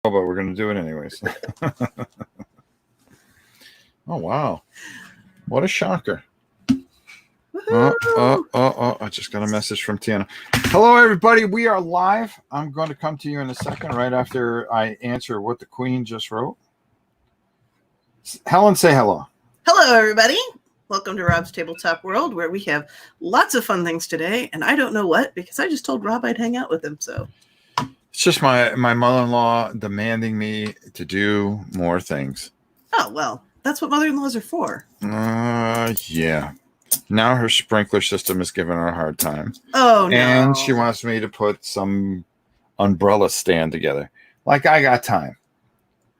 but we're going to do it anyways. Oh, wow. What a shocker. I just got a message from Tiana. Hello, everybody. We are live. I'm going to come to you in a second right after I answer what the Queen just wrote. Helen, say hello. Hello, everybody. Welcome to Rob's Tabletop World, where we have lots of fun things today, and I don't know what, because I just told Rob I'd hang out with him, so. It's just my mother-in-law demanding me to do more things. Oh, well, that's what mother-in-laws are for. Yeah. Now her sprinkler system is giving her a hard time. Oh, no. And she wants me to put some umbrella stand together. Like I got time.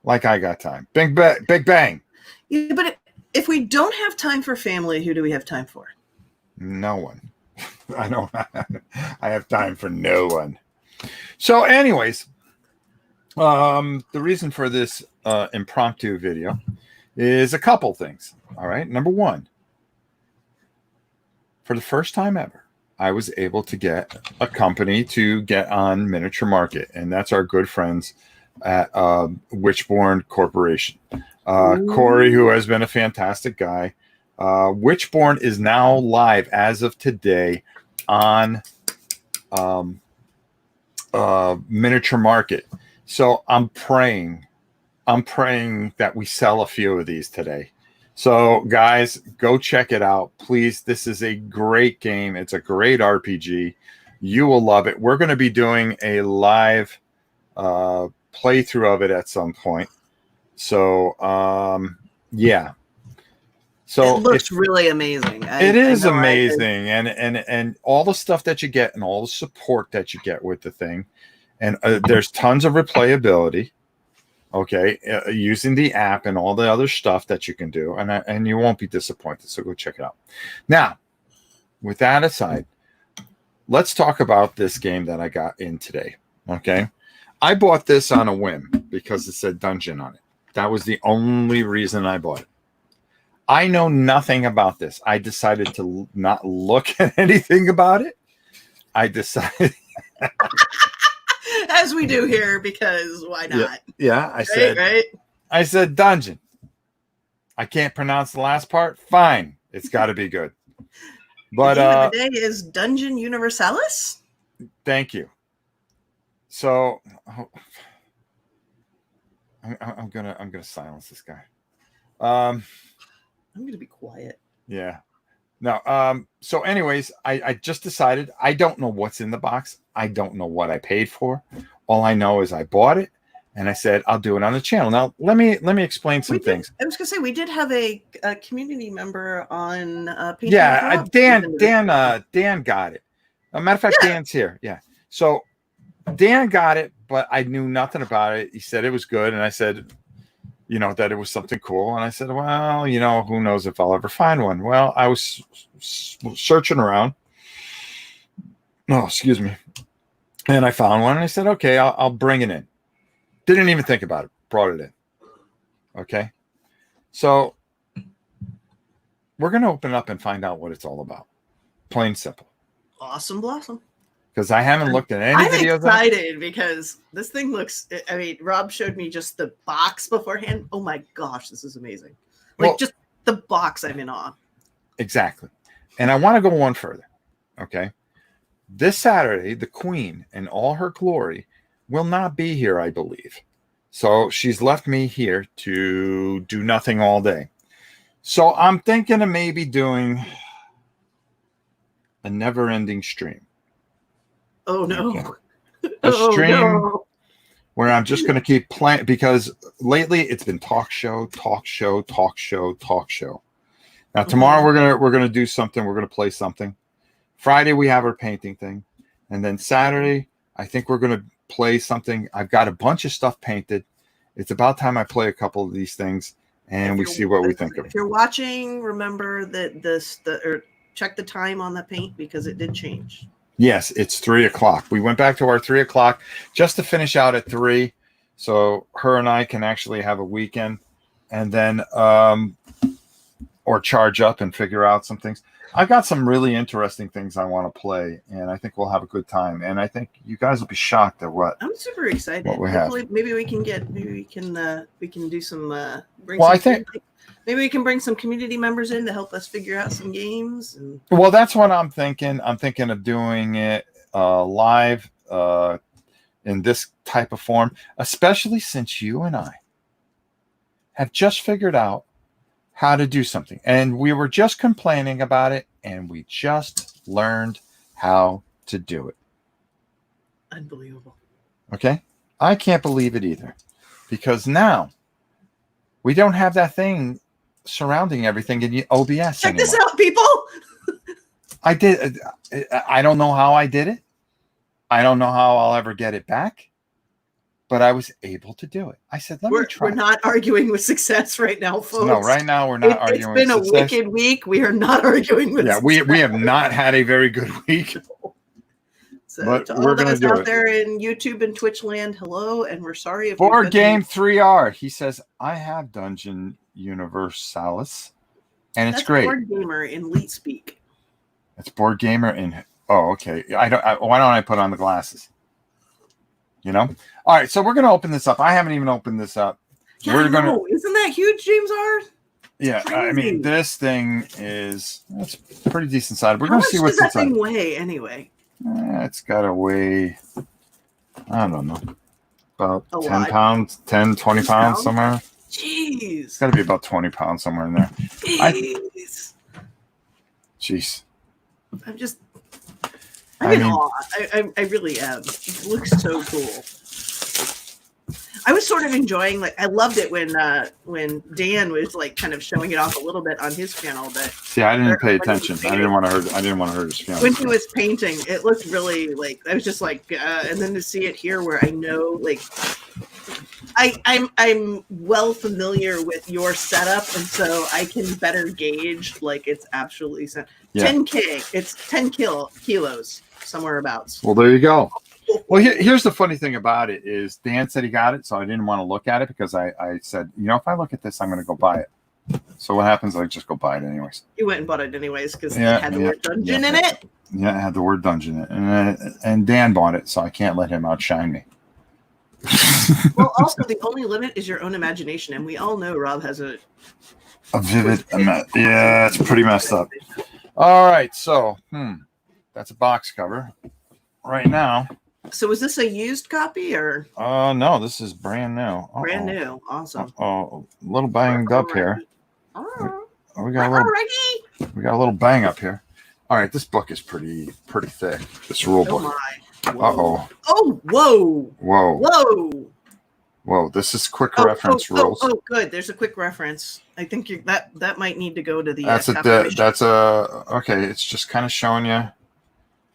Big bang. Yeah, but if we don't have time for family, who do we have time for? No one. I have time for no one. So anyways, the reason for this impromptu video is a couple things. All right. Number one, for the first time ever, I was able to get a company to get on Miniature Market, and that's our good friends at Witchborn Corporation. Corey, who has been a fantastic guy. Witchborn is now live as of today on Miniature Market. So I'm praying that we sell a few of these today. So guys, go check it out, please. This is a great game. It's a great RPG. You will love it. We're going to be doing a live playthrough of it at some point. So yeah. So it looks really amazing. It is amazing, and all the stuff that you get and all the support that you get with the thing, and there's tons of replayability. Okay, using the app and all the other stuff that you can do, and you won't be disappointed. So go check it out. Now, with that aside, let's talk about this game that I got in today. Okay, I bought this on a whim because it said Dungeon on it. That was the only reason I bought it. I know nothing about this. I decided to not look at anything about it. I decided. As we do here, because why not? Yeah, right? I said Dungeon. I can't pronounce the last part. Fine. It's got to be good. But the name of the day is Dungeon Universalis. Thank you. So I'm gonna silence this guy. I'm gonna be quiet. Yeah. No. So anyways, I just decided I don't know what's in the box. I don't know what I paid for. All I know is I bought it, and I said I'll do it on the channel. Now let me explain some things. I was gonna say we did have a community member on. Yeah, Dan got it. A matter of fact, yeah. Dan's here. Yeah. So Dan got it, but I knew nothing about it. He said it was good, and I said, that it was something cool. And I said, well, who knows if I'll ever find one. Well, I was searching around. Oh, excuse me. And I found one, and I said, okay, I'll bring it in. Didn't even think about it. Brought it in. Okay. So we're going to open it up and find out what it's all about. Plain simple. Awesome blossom. Because I haven't looked at any videos. I'm excited because this thing looks. I mean, Rob showed me just the box beforehand. Oh my gosh, this is amazing! Just the box, I'm in awe. Exactly, and I want to go one further. Okay, this Saturday, the Queen in all her glory will not be here, I believe. So she's left me here to do nothing all day. So I'm thinking of maybe doing a never-ending stream. Oh no. A stream where I'm just going to keep playing, because lately it's been talk show. Now tomorrow we're going to do something. We're going to play something. Friday we have our painting thing, and then Saturday I think we're going to play something. I've got a bunch of stuff painted. It's about time I play a couple of these things and we see what we think of it. If you're watching, remember that or check the time on the paint, because it did change. Yes, it's 3:00. We went back to our 3:00 just to finish out at 3, so her and I can actually have a weekend, and then or charge up and figure out some things. I got some really interesting things I want to play, and I think we'll have a good time. And I think you guys will be shocked at what I'm super excited. what we Hopefully, have. maybe we can do some. Well, I think. Maybe we can bring some community members in to help us figure out some games. And well, that's what I'm thinking. I'm thinking of doing it live in this type of form, especially since you and I have just figured out how to do something. And we were just complaining about it, and we just learned how to do it. unbelievable. Okay? I can't believe it either. Because now we don't have that thing surrounding everything in OBS Check anymore. this out, people. I did. I don't know how I did it. I don't know how I'll ever get it back. But I was able to do it. I said, let me try. We're not arguing with success right now, folks. No, right now we're not arguing with success. It's been a wicked week. We are not arguing with success. We have not had a very good week. So but to we're all going to those do out it. there in YouTube and Twitch land, hello, and we're sorry if Board Game 3R. He says, I have Dungeon Universalis, and it's great. Board Gamer in Leet Speak. It's Board Gamer in. Oh, okay. Why don't I put on the glasses? You know. All right. So we're going to open this up. I haven't even opened this up. Yeah, we're going to. Isn't that huge, James R? Yeah, Crazy. I mean, this thing is pretty decent size. We're going to see what's inside. How much does that inside. thing weigh anyway? It's got to weigh, I don't know, about 10 lot. pounds, 10, 20 pounds somewhere. Jeez. It's got to be about 20 pounds somewhere in there. Jeez. I'm in awe. I really am. It looks so cool. I was sort of enjoying, I loved it when Dan was kind of showing it off a little bit on his channel. But see, I didn't pay attention. I didn't want to hurt his feelings. When he was painting, it looked really I was just and then to see it here, where I know I'm well familiar with your setup, and so I can better gauge it's absolutely 10K. It's 10 kilos somewhere abouts. Well, there you go. Well, here's the funny thing about it is Dan said he got it, so I didn't want to look at it because I said, if I look at this, I'm going to go buy it. So what happens? I just go buy it anyways. You went and bought it anyways because it had the word dungeon in it. Yeah, it had the word dungeon in it. And Dan bought it, so I can't let him outshine me. Well, also, the only limit is your own imagination. And we all know Rob has a vivid, yeah, it's pretty messed up. All right, so, that's a box cover right now. So is this a used copy or? No, this is brand new. Uh-oh. Brand new, awesome. Oh, a little banged up here. We got a little bang up here. All right, this book is pretty thick. This rule book. Uh-oh. Oh, whoa. This is quick reference rules. Oh, good. There's a quick reference. I think that might need to go to the. Okay. It's just kind of showing you.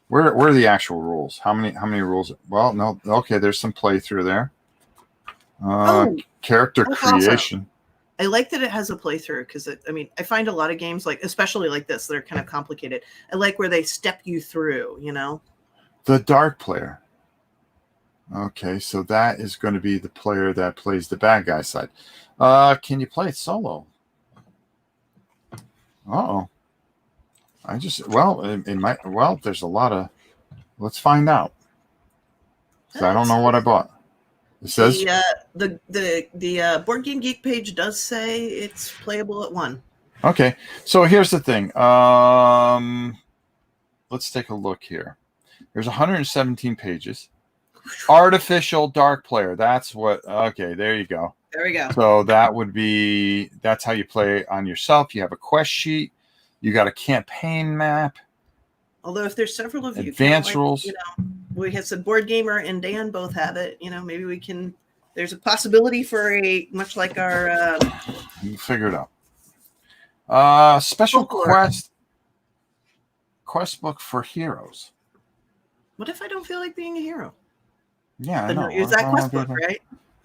Where are the actual rules? How many rules? Well, no. Okay, there's some playthrough there. Character creation. Awesome. I like that it has a playthrough because I find a lot of games especially like this, they're kind of complicated. I like where they step you through, The dark player. Okay, so that is going to be the player that plays the bad guy side. Can you play it solo? Uh-oh. It might. Well, there's a lot of. Let's find out. Because I don't know what I bought. It says the Board Game Geek page does say it's playable at 1. Okay, so here's the thing. Let's take a look here. There's 117 pages. Artificial dark player. That's what. Okay, there you go. There we go. So that's how you play on yourself. You have a quest sheet. You got a campaign map. Although if there's several of you, advanced rules. We have said Board Gamer and Dan both have it. Maybe we can. There's a possibility for a much like our. You figure it out. Special quest book for heroes. What if I don't feel like being a hero? Yeah, I know. Use that quest book, right?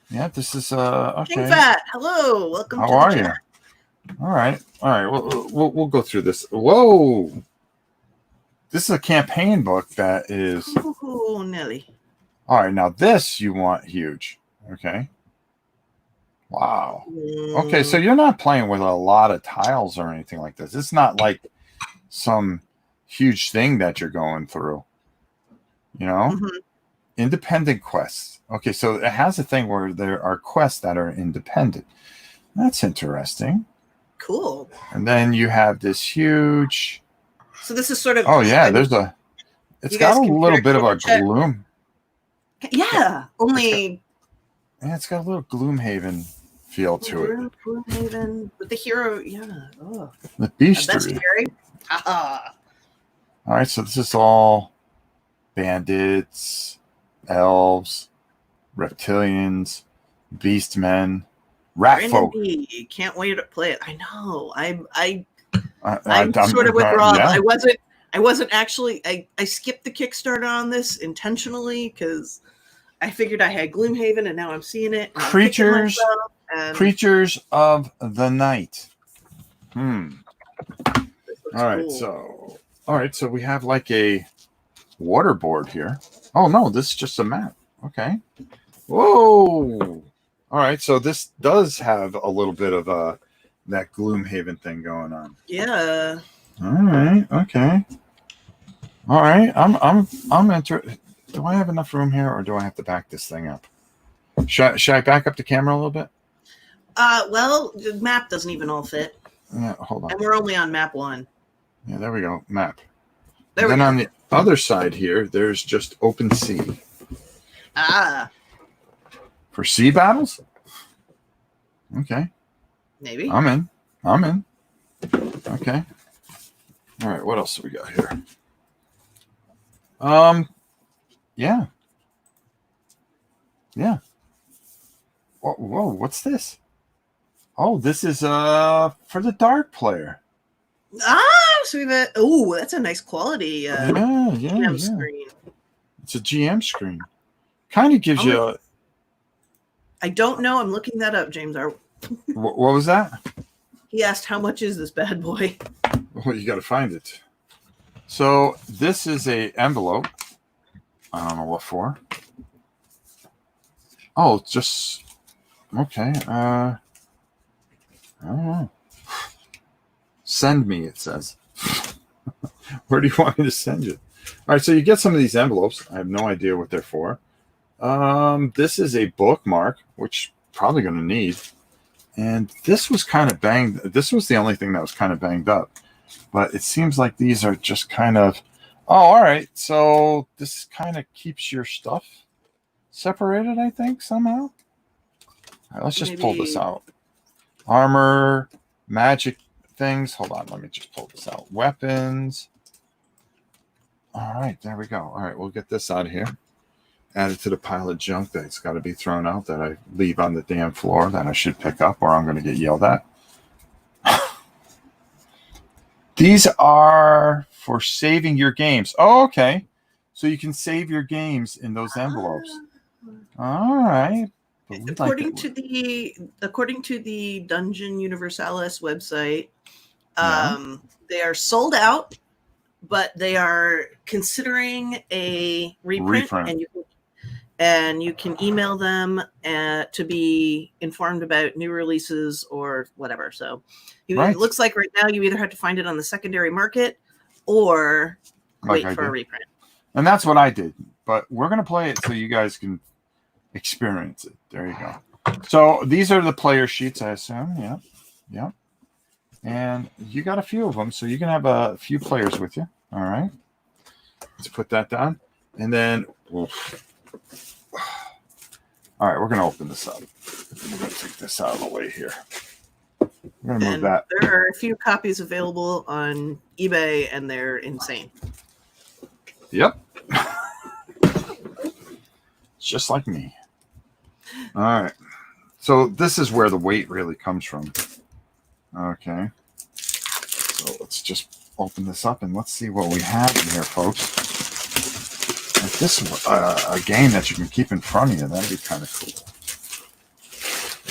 Yeah, this is okay. King Fat, hello, welcome. How are you? All right. We'll go through this. Whoa, this is a campaign book that is. Oh, Nelly. All right, now this you want huge. Okay. Wow. Okay, so you're not playing with a lot of tiles or anything like this. It's not like some huge thing that you're going through. You know, independent quests. Okay, so it has a thing where there are quests that are independent. That's interesting. Cool. And then you have this huge. So this is sort of. Oh yeah, It's got a little bit of a gloom. Yeah, only. Yeah, it's got a little Gloomhaven feel to it. Gloomhaven with the hero. Yeah. Oh. The beastry. That's scary. All right, so this is all bandits, elves, reptilians, beastmen, rat folk. Can't wait to play it. I know. I'm sort of with Rob. Yeah. I wasn't actually. I skipped the Kickstarter on this intentionally because I figured I had Gloomhaven, and now I'm seeing it. Creatures of the night. All right, so we have like a water board here. Oh no, this is just a map. Okay. Whoa. All right, so this does have a little bit of that Gloomhaven thing going on. Yeah. All right. Okay. All right. I'm interested. Do I have enough room here, or do I have to back this thing up? Should I back up the camera a little bit? Well, the map doesn't even all fit. Yeah. Hold on. And we're only on map 1. Yeah. There we go. Map. Then on the other side here, there's just open sea. For sea battles? Okay. Maybe. I'm in. Okay. All right, what else do we got here? Yeah. Whoa, what's this? Oh, this is for the dark player. So we have that's a nice quality GM screen. It's a GM screen. Kind of gives you I don't know. I'm looking that up, James. What was that? He asked, how much is this bad boy? Well, you got to find it. So this is a envelope. I don't know what for. Oh, just okay. I don't know. Send me, it says. Where do you want me to send you? All right, so you get some of these envelopes. I have no idea what they're for. This is a bookmark, which probably going to need. And this was kind of banged. This was the only thing that was kind of banged up. But it seems like these are just kind of, all right. So this kind of keeps your stuff separated, I think, somehow. All right, let's just pull this out. Armor, magic things. Hold on. Let me just pull this out. Weapons. All right. There we go. All right. We'll get this out of here. Add it to the pile of junk that's got to be thrown out that I leave on the damn floor that I should pick up or I'm going to get yelled at. These are for saving your games. Oh, okay. So you can save your games in those envelopes. All right. According to the Dungeon Universalis website, they are sold out, but they are considering a reprint. And you can email them to be informed about new releases or whatever. So it looks like right now you either have to find it on the secondary market or wait for a reprint. And that's what I did. But we're going to play it so you guys can experience it. There you go. So these are the player sheets, I assume. Yeah. And you got a few of them, so you can have a few players with you. All right. Let's put that down. And then... All right, we're going to open this up. I'm going to take this out of the way here. We're going to move that. There are a few copies available on eBay, and they're insane. Yep. Just like me. All right. So this is where the weight really comes from. Okay. So let's just open this up, and let's see what we have in here, folks. If this is a game that you can keep in front of you, that'd be kind of cool.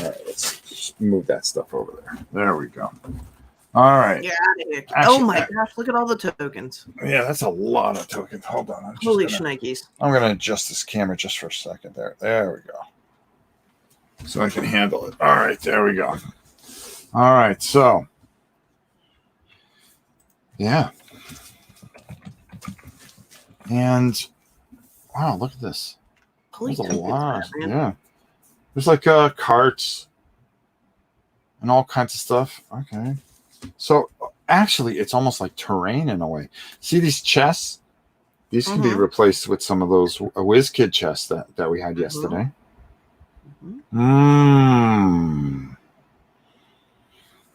All right, let's just move that stuff over there. There we go. All right. Yeah. Oh my gosh, look at all the tokens. Yeah, that's a lot of tokens. Hold on. Holy shnikes. I'm going to adjust this camera just for a second there. There we go. So I can handle it. All right, there we go. All right, so Yeah. And wow, look at this. Holy There's a cow, lot. it's that, man. Yeah. There's like carts and all kinds of stuff. Okay. So actually, it's almost like terrain in a way. See these chests? These can be replaced with some of those WizKid chests that we had yesterday.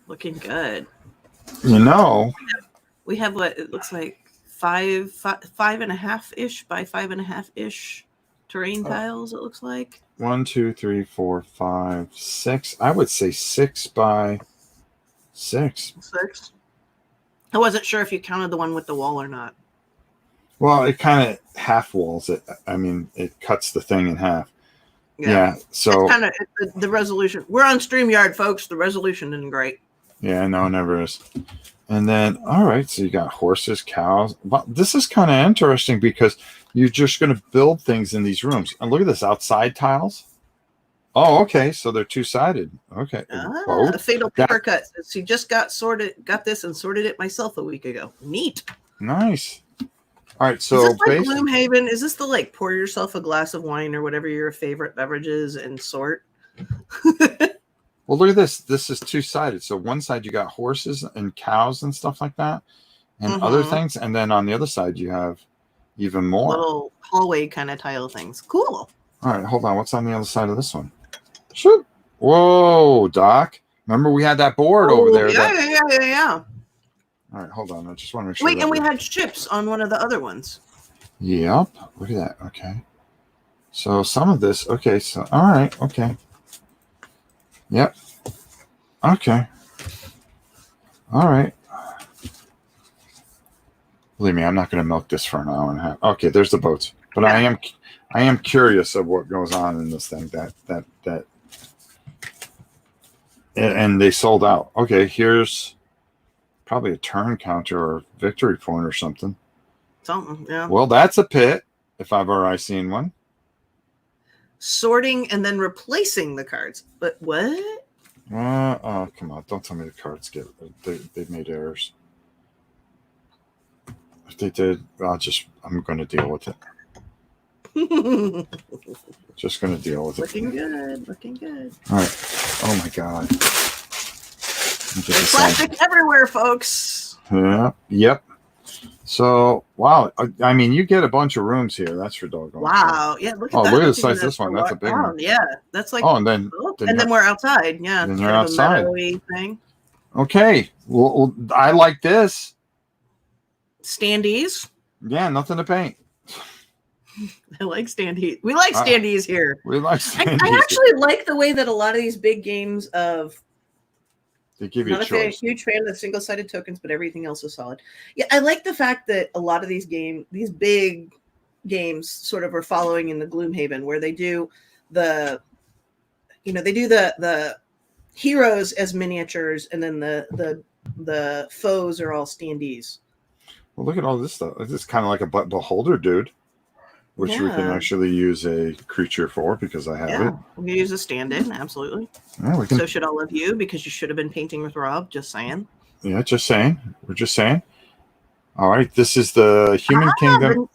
Looking good. You know, we have what it looks like five and a half ish by 5.5 ish terrain tiles. It looks like 1, 2, 3, 4, 5, 6. I would say 6 by 6. 6. I wasn't sure if you counted the one with the wall or not. Well, it kind of half walls it. I mean, it cuts the thing in half. Yeah. So kind of the resolution. We're on StreamYard, folks. The resolution isn't great. Yeah, no, it never is. And then, all right, so you got horses, cows. Well, this is kind of interesting because you're just going to build things in these rooms. And look at this, outside tiles. Oh, okay, so they're two-sided. Okay. A fatal paper cut. She just got this and sorted it myself a week ago. Neat. Nice. All right, so is this like Gloomhaven? Is this the like pour yourself a glass of wine or whatever your favorite beverage is and sort? Well, look at this. This is two-sided. So one side you got horses and cows and stuff like that, and other things, and then on the other side you have even more little hallway kind of tile things. Cool. All right, hold on. What's on the other side of this one? Shoot! Whoa, Doc. Remember we had that board over there. Yeah. All right, hold on. I just want to make sure. Wait, and we had ships on one of the other ones. Yep. Look at that. Okay. So some of this. Okay. So all right. Okay. Yep. Okay. All right. Believe me, I'm not going to milk this for an hour and a half. Okay, there's the boats. But I am curious of what goes on in this thing. And they sold out. Okay, here's probably a turn counter or victory point or something. Something, yeah. Well, that's a pit, if I've already seen one. Sorting and then replacing the cards. But what? Oh, come on. Don't tell me the cards they made errors. If they did, I'm going to deal with it. Just going to deal with it. Looking good. All right. Oh, my God. There's plastic everywhere, folks. Yeah. Yep. So, wow. I mean, you get a bunch of rooms here. That's for doggone. Wow. Yeah, look at that. Look at the size of this one. That's a big one. Yeah. That's like. Oh, and then we're outside. Yeah. Then you're outside. Thing. Okay. Well, I like this. Standees. Yeah, nothing to paint. I like standees. We like standees here. We like standees. I actually like the way that a lot of these big games of. They give you a choice. I'm a huge fan of the single-sided tokens, but everything else is solid. Yeah, I like the fact that a lot of these big games, sort of are following in the Gloomhaven, where they do the heroes as miniatures, and then the foes are all standees. Well, look at all this stuff. This is kind of like a beholder, dude. Which we can actually use a creature for because I have it. We can use a stand-in, absolutely. Yeah, so should all of you, because you should have been painting with Rob, just saying. Yeah, just saying. We're just saying. All right, this is the Human Kingdom.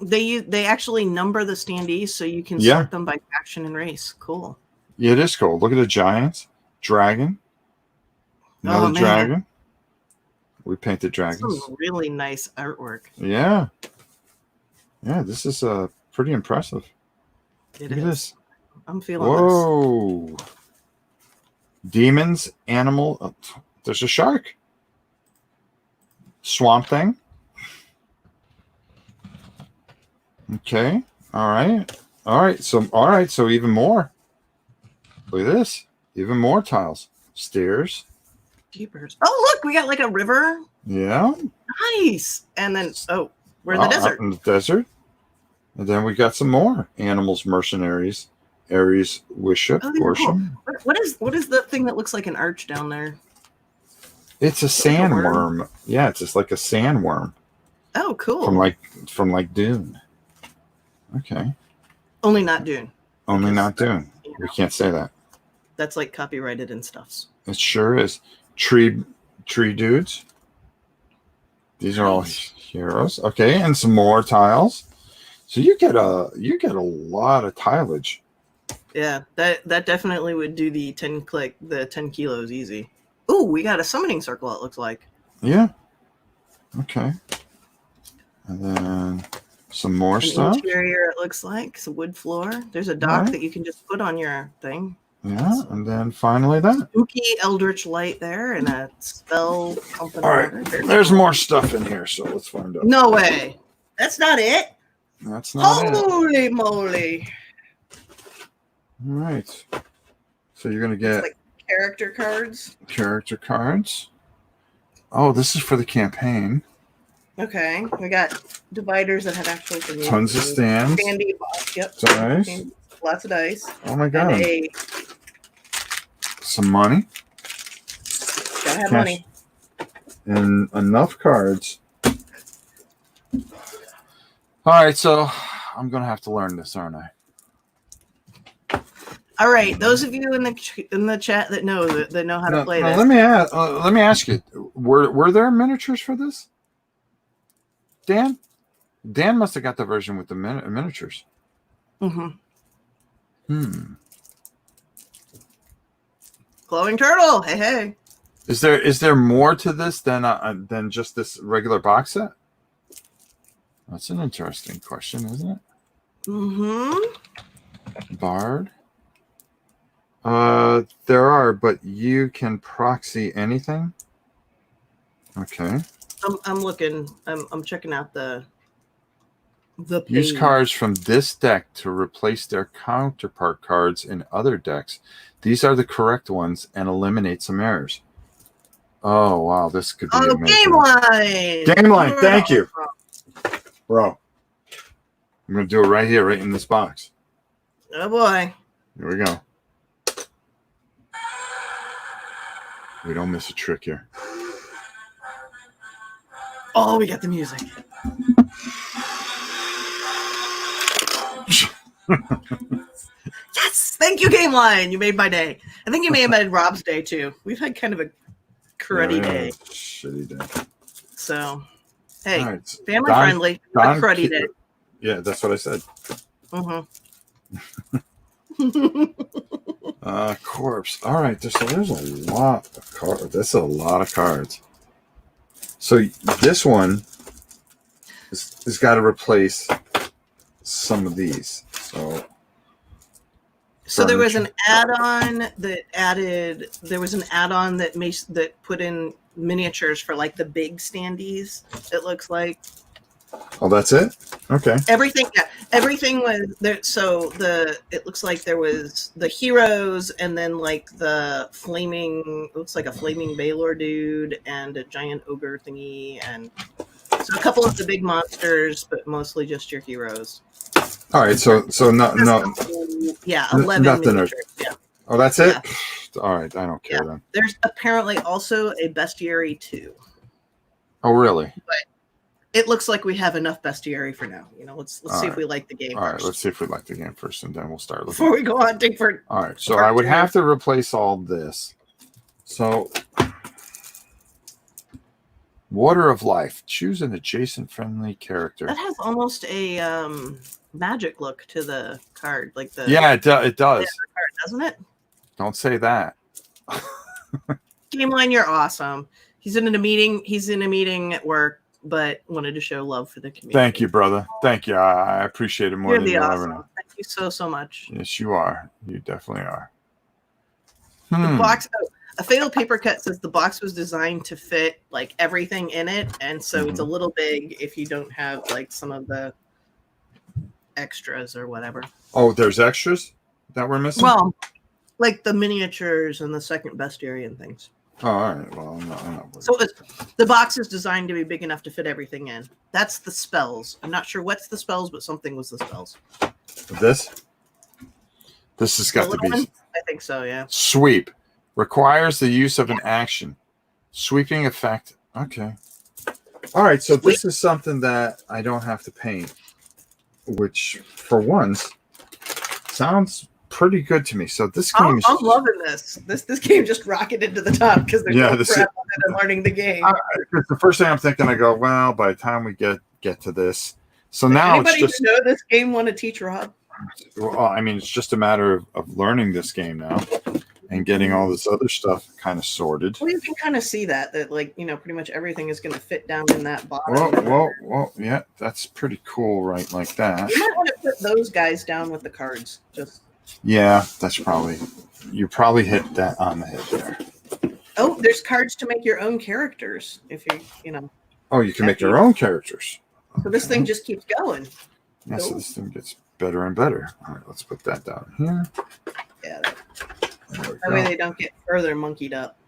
They actually number the standees so you can sort them by faction and race. Cool. Yeah, it is cool. Look at the giants. Dragon. Another dragon. We painted dragons. Some really nice artwork. Yeah. Yeah, this is pretty impressive. Look at this. I'm feeling Whoa. This. Demons, animal. There's a shark. Swamp Thing. Okay. All right. So even more. Look at this. Even more tiles. Stairs. Jeepers. Oh, look, we got like a river. Yeah. Nice. And then we're in the desert. Out in the desert. And then we got some more animals, mercenaries, Ares, worship. Cool. What is the thing that looks like an arch down there? It's a sandworm. Yeah, it's just like a sandworm. Oh, cool. From like Dune. Okay. Only not Dune. Only not Dune. We can't say that. That's like copyrighted and stuffs. It sure is. Tree dudes. These are all heroes. Okay, and some more tiles. So you get a lot of tileage. Yeah, that definitely would do the 10 kilos easy. Ooh, we got a summoning circle, it looks like. Yeah. Okay. And then some more stuff. Interior, it looks like. Some wood floor. There's a dock that you can just put on your thing. Yeah, and then finally that. Spooky Eldritch Light there and a spell pumping. All right, there's more stuff in here, so let's find out. No way. That's not it? That's not it. Holy moly. All right. So you're going to get... It's like character cards. Character cards. Oh, this is for the campaign. Okay. We got dividers that have actual... Tons of stands. Standy box. Yep. Dice. Lots of dice. Oh my god. And some money. Gotta have money. And enough cards. All right, so I'm going to have to learn this, aren't I? All right, those of you in the chat that know how to play this. Let me ask you: Were there miniatures for this? Dan must have got the version with the miniatures. Mm-hmm. Glowing turtle. Hey. Is there more to this than just this regular box set? That's an interesting question, isn't it? Mm-hmm. Bard. There are, but you can proxy anything. Okay. I'm looking. I'm checking out the page. Use cards from this deck to replace their counterpart cards in other decks. These are the correct ones and eliminate some errors. Oh wow, this could be amazing. Game line. Game line. Thank you, bro. I'm gonna do it right here, right in this box. Oh boy. Here we go. We don't miss a trick here. Oh, we got the music. Yes! Thank you, Game Line. You made my day. I think you may have made Rob's day too. We've had kind of a cruddy day. Shitty day. So, hey, right. family friendly, but cruddy day. Yeah, that's what I said. Corpse. All right, so there's a lot of cards. That's a lot of cards. So this one has got to replace some of these. So there was an add-on that added. There was an add-on that put in miniatures for like the big standees. It looks like. Oh, that's it. Okay. Everything was there. So it looks like there was the heroes, and then like the flaming. Looks like a flaming Baylor dude and a giant ogre thingy, and so a couple of the big monsters, but mostly just your heroes. All right. So no. Yeah, 11 nothing. Yeah. Oh, that's it. Yeah. All right. I don't care then. There's apparently also a bestiary too. Oh, really? But it looks like we have enough bestiary for now. Let's see if we like the game. All right, first. let's see if we like the game first, and then we'll start looking. Before we go hunting for. All right, so I would have to replace all this. So, Water of Life. Choose an adjacent friendly character. That has almost a magic look to the card, like the. Yeah, it does. Card, doesn't it? Don't say that. Game Line, you're awesome. He's in a meeting at work, but wanted to show love for the community. Thank you, brother. Thank you. I appreciate it more than you ever know. Thank you so much. Yes, you are. You definitely are. The box. A Fatal Paper Cut says the box was designed to fit like everything in it, and so it's a little big if you don't have like some of the extras or whatever. Oh, there's extras that we're missing? Well, like the miniatures and the second bestiary and things. Oh, all right. Well, I'm not so the box is designed to be big enough to fit everything in. That's the spells. I'm not sure what's the spells, but something was the spells. This has got to be. One? I think so, yeah. Sweep. Requires the use of an action. Sweeping effect. Okay. All right. So this is something that I don't have to paint, which for once sounds pretty good to me. So this game I'm loving this. This game just rocketed to the top because there's no prep on it and learning the game. The first thing I'm thinking, I go, well, by the time we get to this, so Does now anybody it's just know this game want to teach Rob? well, I mean, it's just a matter of learning this game now and getting all this other stuff kind of sorted. Well, you can kind of see that like, you know, pretty much everything is going to fit down in that bottom. Well, yeah, that's pretty cool, right? Like that. You might want to put those guys down with the cards. Yeah, that's you probably hit that on the head there. Oh, there's cards to make your own characters if you know. Oh, you can make your own characters. So this thing just keeps going. Yeah, so this thing gets better and better. All right, let's put that down here. Yeah. That way they don't get further monkeyed up.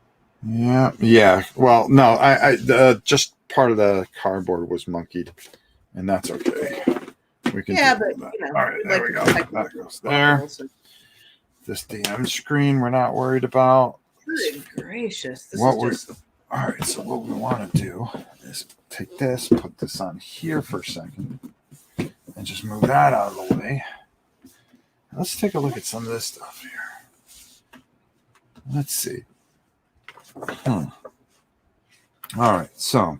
Yeah. Well, no, I just part of the cardboard was monkeyed, and that's okay. We can. Yeah, but you know, all right, there we go. That goes there. This DM screen we're not worried about. Good gracious! All right, so what we want to do is take this, put this on here for a second, and just move that out of the way. Let's take a look at some of this stuff here. Let's see. All right, so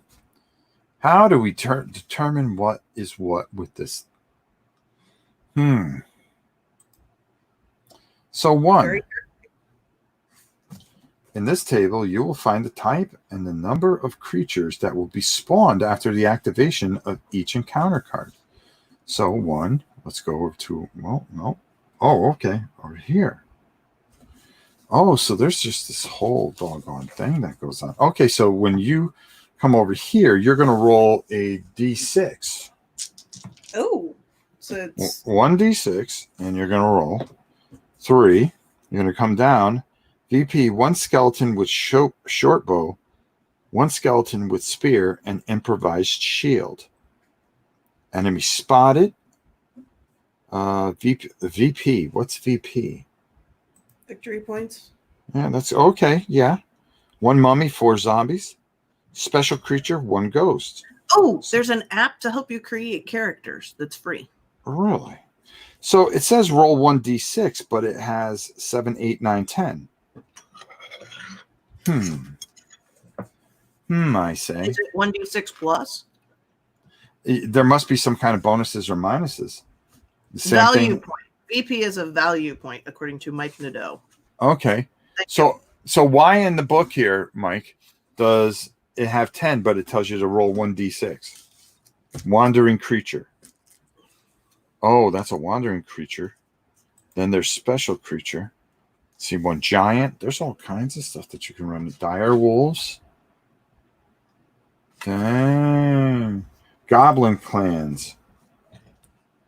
how do we determine what is what with this? So one, in this table, you will find the type and the number of creatures that will be spawned after the activation of each encounter card. So one, let's go over to, well, no. Oh, okay, over here. Oh, so there's just this whole doggone thing that goes on. Okay, so when you come over here, you're going to roll a d6. Oh, so it's 1d6, and you're going to roll 3. You're going to come down. VP, 1 skeleton with short bow, 1 skeleton with spear, and improvised shield. Enemy spotted. VP, what's VP? Victory points. Yeah, that's okay. Yeah. 1 mummy, 4 zombies. Special creature, 1 ghost. Oh, there's an app to help you create characters that's free. Really? So it says roll 1d6, but it has 7, 8, 9, 10. I say. Is it 1d6 plus? There must be some kind of bonuses or minuses. The same value thing. point. VP is a value point, according to Mike Nadeau. Okay. So why in the book here, Mike, does it have 10, but it tells you to roll 1d6? Wandering creature. Oh, that's a wandering creature. Then there's special creature. See, 1 giant. There's all kinds of stuff that you can run. Dire wolves. Dang. Goblin clans.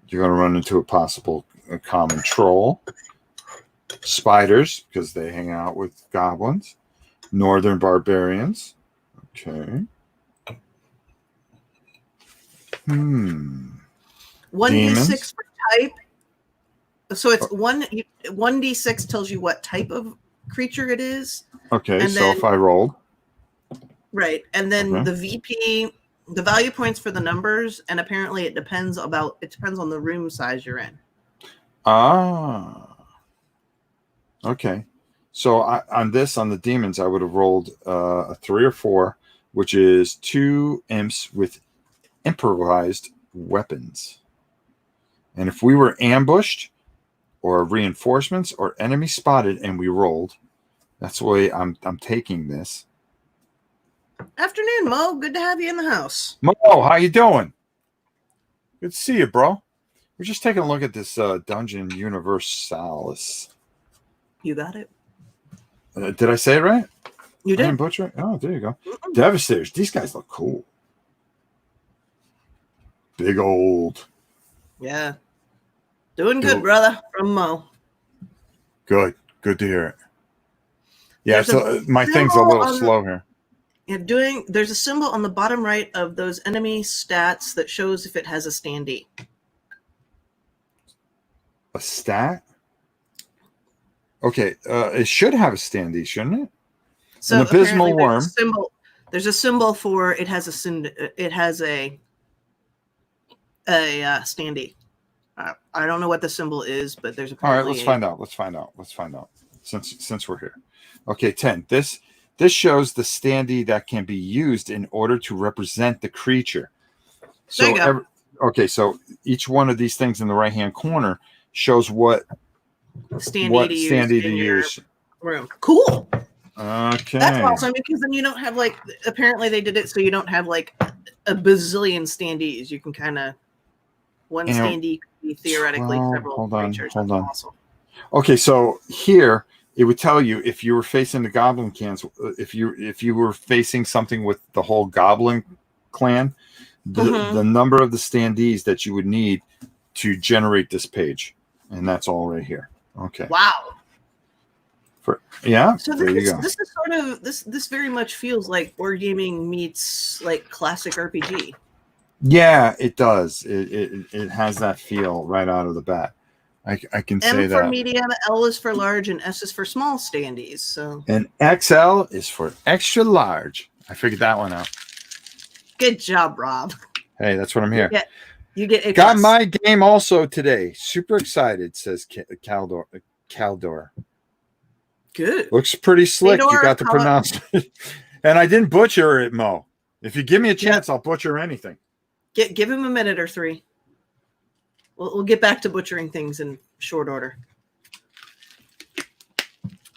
You're going to run into a common troll. Spiders, because they hang out with goblins. Northern barbarians. Okay. 1d6 for type. So it's 1d6 tells you what type of creature it is. Okay, and so then, if I rolled. Right. And then the VP, the value points for the numbers, and apparently it depends on the room size you're in. Okay. So on the demons, I would have rolled a 3 or 4, which is 2 imps with improvised weapons. And if we were ambushed or reinforcements or enemy spotted and we rolled, that's the way I'm taking this. Afternoon, Mo. Good to have you in the house. Mo, how you doing? Good to see you, bro. We're just taking a look at this Dungeon Universalis. You got it. Did I say it right? You did. Butcher. Oh, there you go. Devastators. These guys look cool. Big old. Yeah. Doing good, brother. From Mo. Good. Good to hear it. Yeah, so my thing's a little slow here. There's a symbol on the bottom right of those enemy stats that shows if it has a standee. A stat? Okay, it should have a standee, shouldn't it? So an abysmal worm. There's a symbol for it has a standee. I don't know what the symbol is, but there's All right, apparently. let's find out. Since we're here. Okay, 10. This shows the standee that can be used in order to represent the creature. So There you go. okay, so each one of these things in the right-hand corner shows what standee to use. Room. Cool. Okay. That's awesome, because then you don't have like, apparently they did it so you don't have like a bazillion standees. You can kind of, one standee could be theoretically several creatures. Hold on. Awesome. Okay, so here it would tell you if you were facing the goblin clans, if you were facing something with the whole goblin clan, the number of the standees that you would need to generate this page, and that's all right here. Okay. Wow. So there you go. This is sort of this very much feels like board gaming meets like classic RPG. Yeah, it does. It has that feel right out of the bat. I can say that. M for medium, L is for large, and S is for small standees. So. And XL is for extra large. I figured that one out. Good job, Rob. Hey, that's what I'm here. You get it. Got my game also today. Super excited, says Caldor. Good. Looks pretty slick. You got to pronounce it. And I didn't butcher it, Mo. If you give me a chance, I'll butcher anything. Give him a minute or three. We'll get back to butchering things in short order.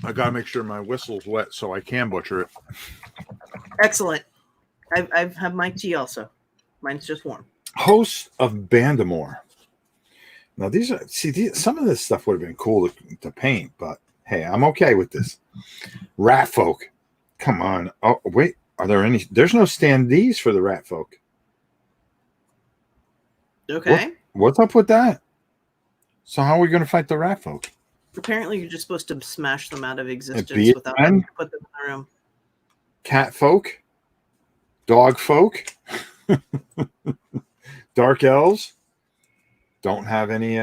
I got to make sure my whistle's wet so I can butcher it. Excellent. I've had my tea also. Mine's just warm. Hosts of Bandamore. Now, some of this stuff would have been cool to paint, but hey, I'm okay with this. Rat folk. Come on. Oh, wait. Are there any? There's no standees for the rat folk. Okay. What's up with that? So how are we going to fight the rat folk? Apparently, you're just supposed to smash them out of existence without having to put them in the room. Cat folk. Dog folk. Dark elves. Don't have any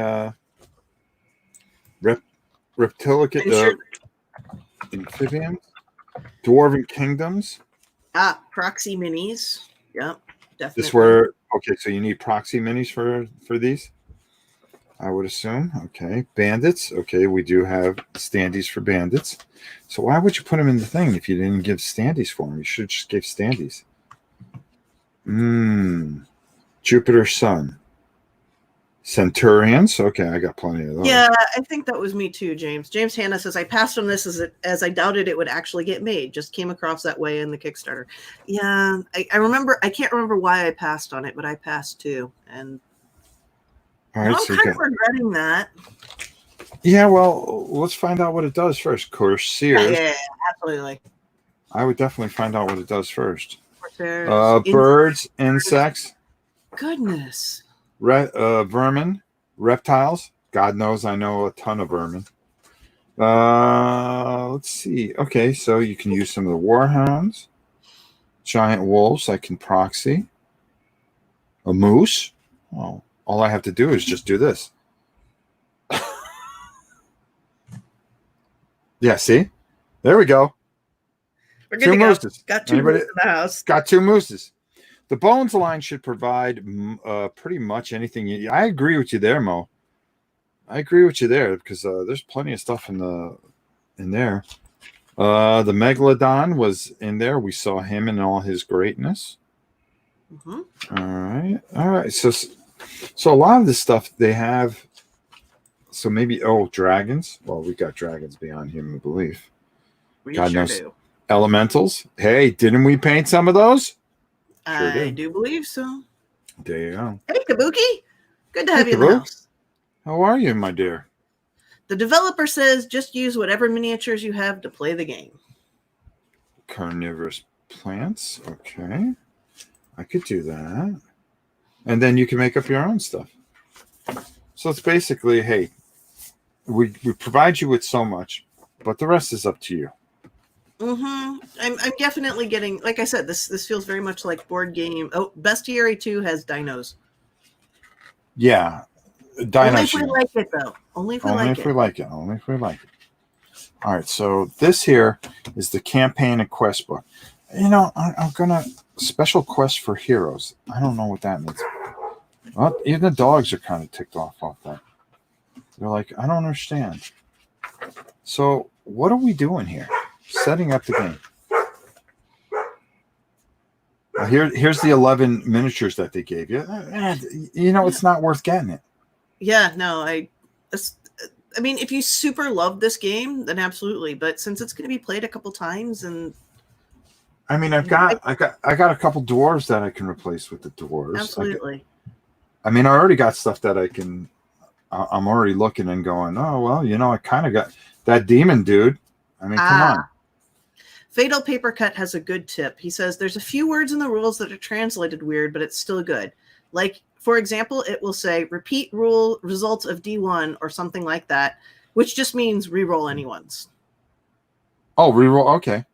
reptilian amphibians. Dwarven kingdoms. Proxy minis. Yep, definitely. Okay, so you need proxy minis for these, I would assume. Okay, bandits. Okay, we do have standees for bandits. So why would you put them in the thing if you didn't give standees for them? You should just give standees. Jupiter Sun. Centurions. Okay, I got plenty of those. Yeah, I think that was me too, James. James Hanna says, I passed on this as I doubted it would actually get made. Just came across that way in the Kickstarter. Yeah, I remember. I can't remember why I passed on it, but I passed too. And I'm kind of regretting that. Yeah, well, let's find out what it does first. Corsairs. Yeah, absolutely. I would definitely find out what it does first. Corsairs. Birds, insects. Goodness. Vermin, reptiles. God knows I know a ton of vermin. Let's see. Okay, so you can use some of the warhounds. Giant wolves I can proxy. A moose. Well, all I have to do is just do this. Yeah, see? There we go. Two mooses. Got two mooses in the house. Got two mooses. The Bones line should provide pretty much anything. I agree with you there, Mo. I agree with you there because there's plenty of stuff in there. The Megalodon was in there. We saw him in all his greatness. All right. So a lot of this stuff they have. So maybe dragons. Well, we got dragons beyond human belief. God knows. Elementals. Hey, didn't we paint some of those? I do believe so. There you go. Hey, Kabuki. Good to have you in the house. How are you, my dear? The developer says just use whatever miniatures you have to play the game. Carnivorous plants. Okay. I could do that. And then you can make up your own stuff. So it's basically, hey, we provide you with so much, but the rest is up to you. I'm definitely getting, like I said, this feels very much like board game. Oh, Bestiary 2 has dinos. Yeah. Dinos. Only if we like it, though. Only if we like it. Only if we like it. All right, so this here is the campaign and quest book. You know, I'm going to special quest for heroes. I don't know what that means. Well, even the dogs are kind of ticked off that. They're like, I don't understand. So what are we doing here? Setting up the game. Well, here's the 11 miniatures that they gave you. It's not worth getting it. Yeah, no, I mean, if you super love this game, then absolutely. But since it's going to be played a couple times, and I mean, I got a couple dwarves that I can replace with the dwarves. Absolutely. I already got stuff that I can. I'm already looking and going, oh well, I kind of got that demon dude. I mean, come on. Fatal Paper Cut has a good tip. He says there's a few words in the rules that are translated weird, but it's still good. Like, for example, it will say repeat rule results of D1 or something like that, which just means reroll anyone's. Oh, reroll. Okay.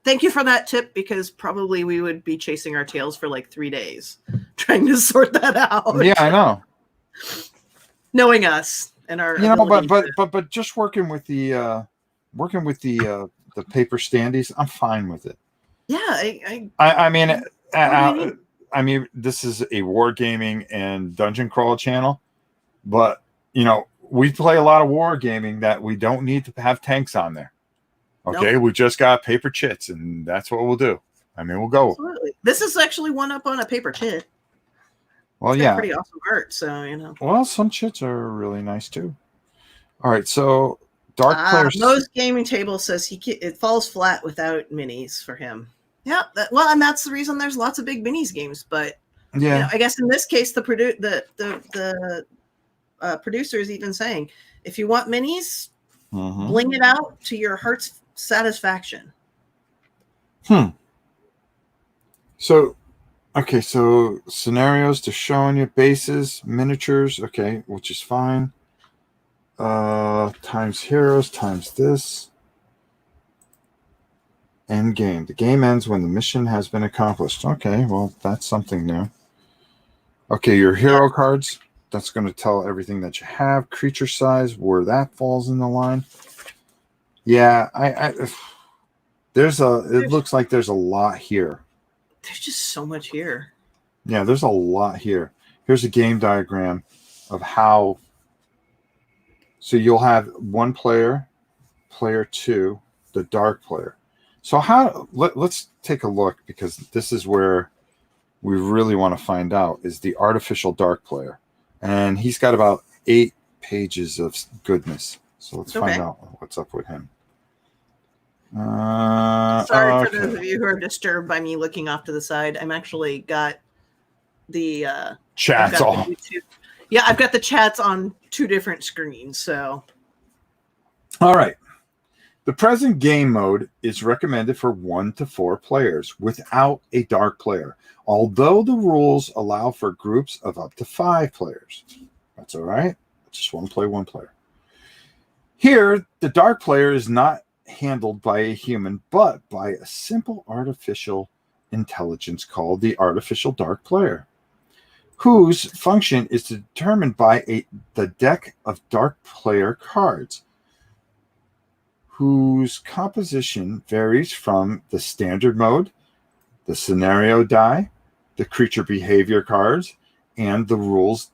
Thank you for that tip, because probably we would be chasing our tails for like 3 days trying to sort that out. Yeah, I know. Knowing us and our, but just working with the paper standees, I'm fine with it. Yeah, I mean, this is a wargaming and dungeon crawl channel, but we play a lot of wargaming that we don't need to have tanks on there. Okay, nope. We just got paper chits, and that's what we'll do. I mean, we'll go. Absolutely. This is actually one up on a paper chit. Well, it's got pretty awesome art, so Well, some chits are really nice too. All right, so Dark Players. Mo's Gaming Table says it falls flat without minis for him. Yeah, and that's the reason there's lots of big minis games. But yeah, I guess in this case, the producer is even saying, if you want minis, bling it out to your heart's satisfaction. So scenarios to show on your bases, miniatures, okay, which is fine. Times heroes, times this. End game. The game ends when the mission has been accomplished. Okay, well, that's something new. Okay, your hero cards. That's going to tell everything that you have. Creature size, where that falls in the line. Yeah, it looks like there's a lot here. There's just so much here. Yeah, there's a lot here. Here's a game diagram of how. So you'll have one player, player two, the dark player. So let's take a look, because this is where we really want to find out, is the artificial dark player. And he's got about 8 pages of goodness. So let's find out what's up with him. Sorry for those of you who are disturbed by me looking off to the side. I'm actually got the chats on. Yeah, I've got the chats on 2 different screens. So, all right. The present game mode is recommended for 1 to 4 players without a dark player, although the rules allow for groups of up to 5 players. That's all right. Just one player. Here, the dark player is not handled by a human, but by a simple artificial intelligence called the artificial dark player, whose function is determined by the deck of dark player cards, whose composition varies from the standard mode, the scenario die, the creature behavior cards, and the rules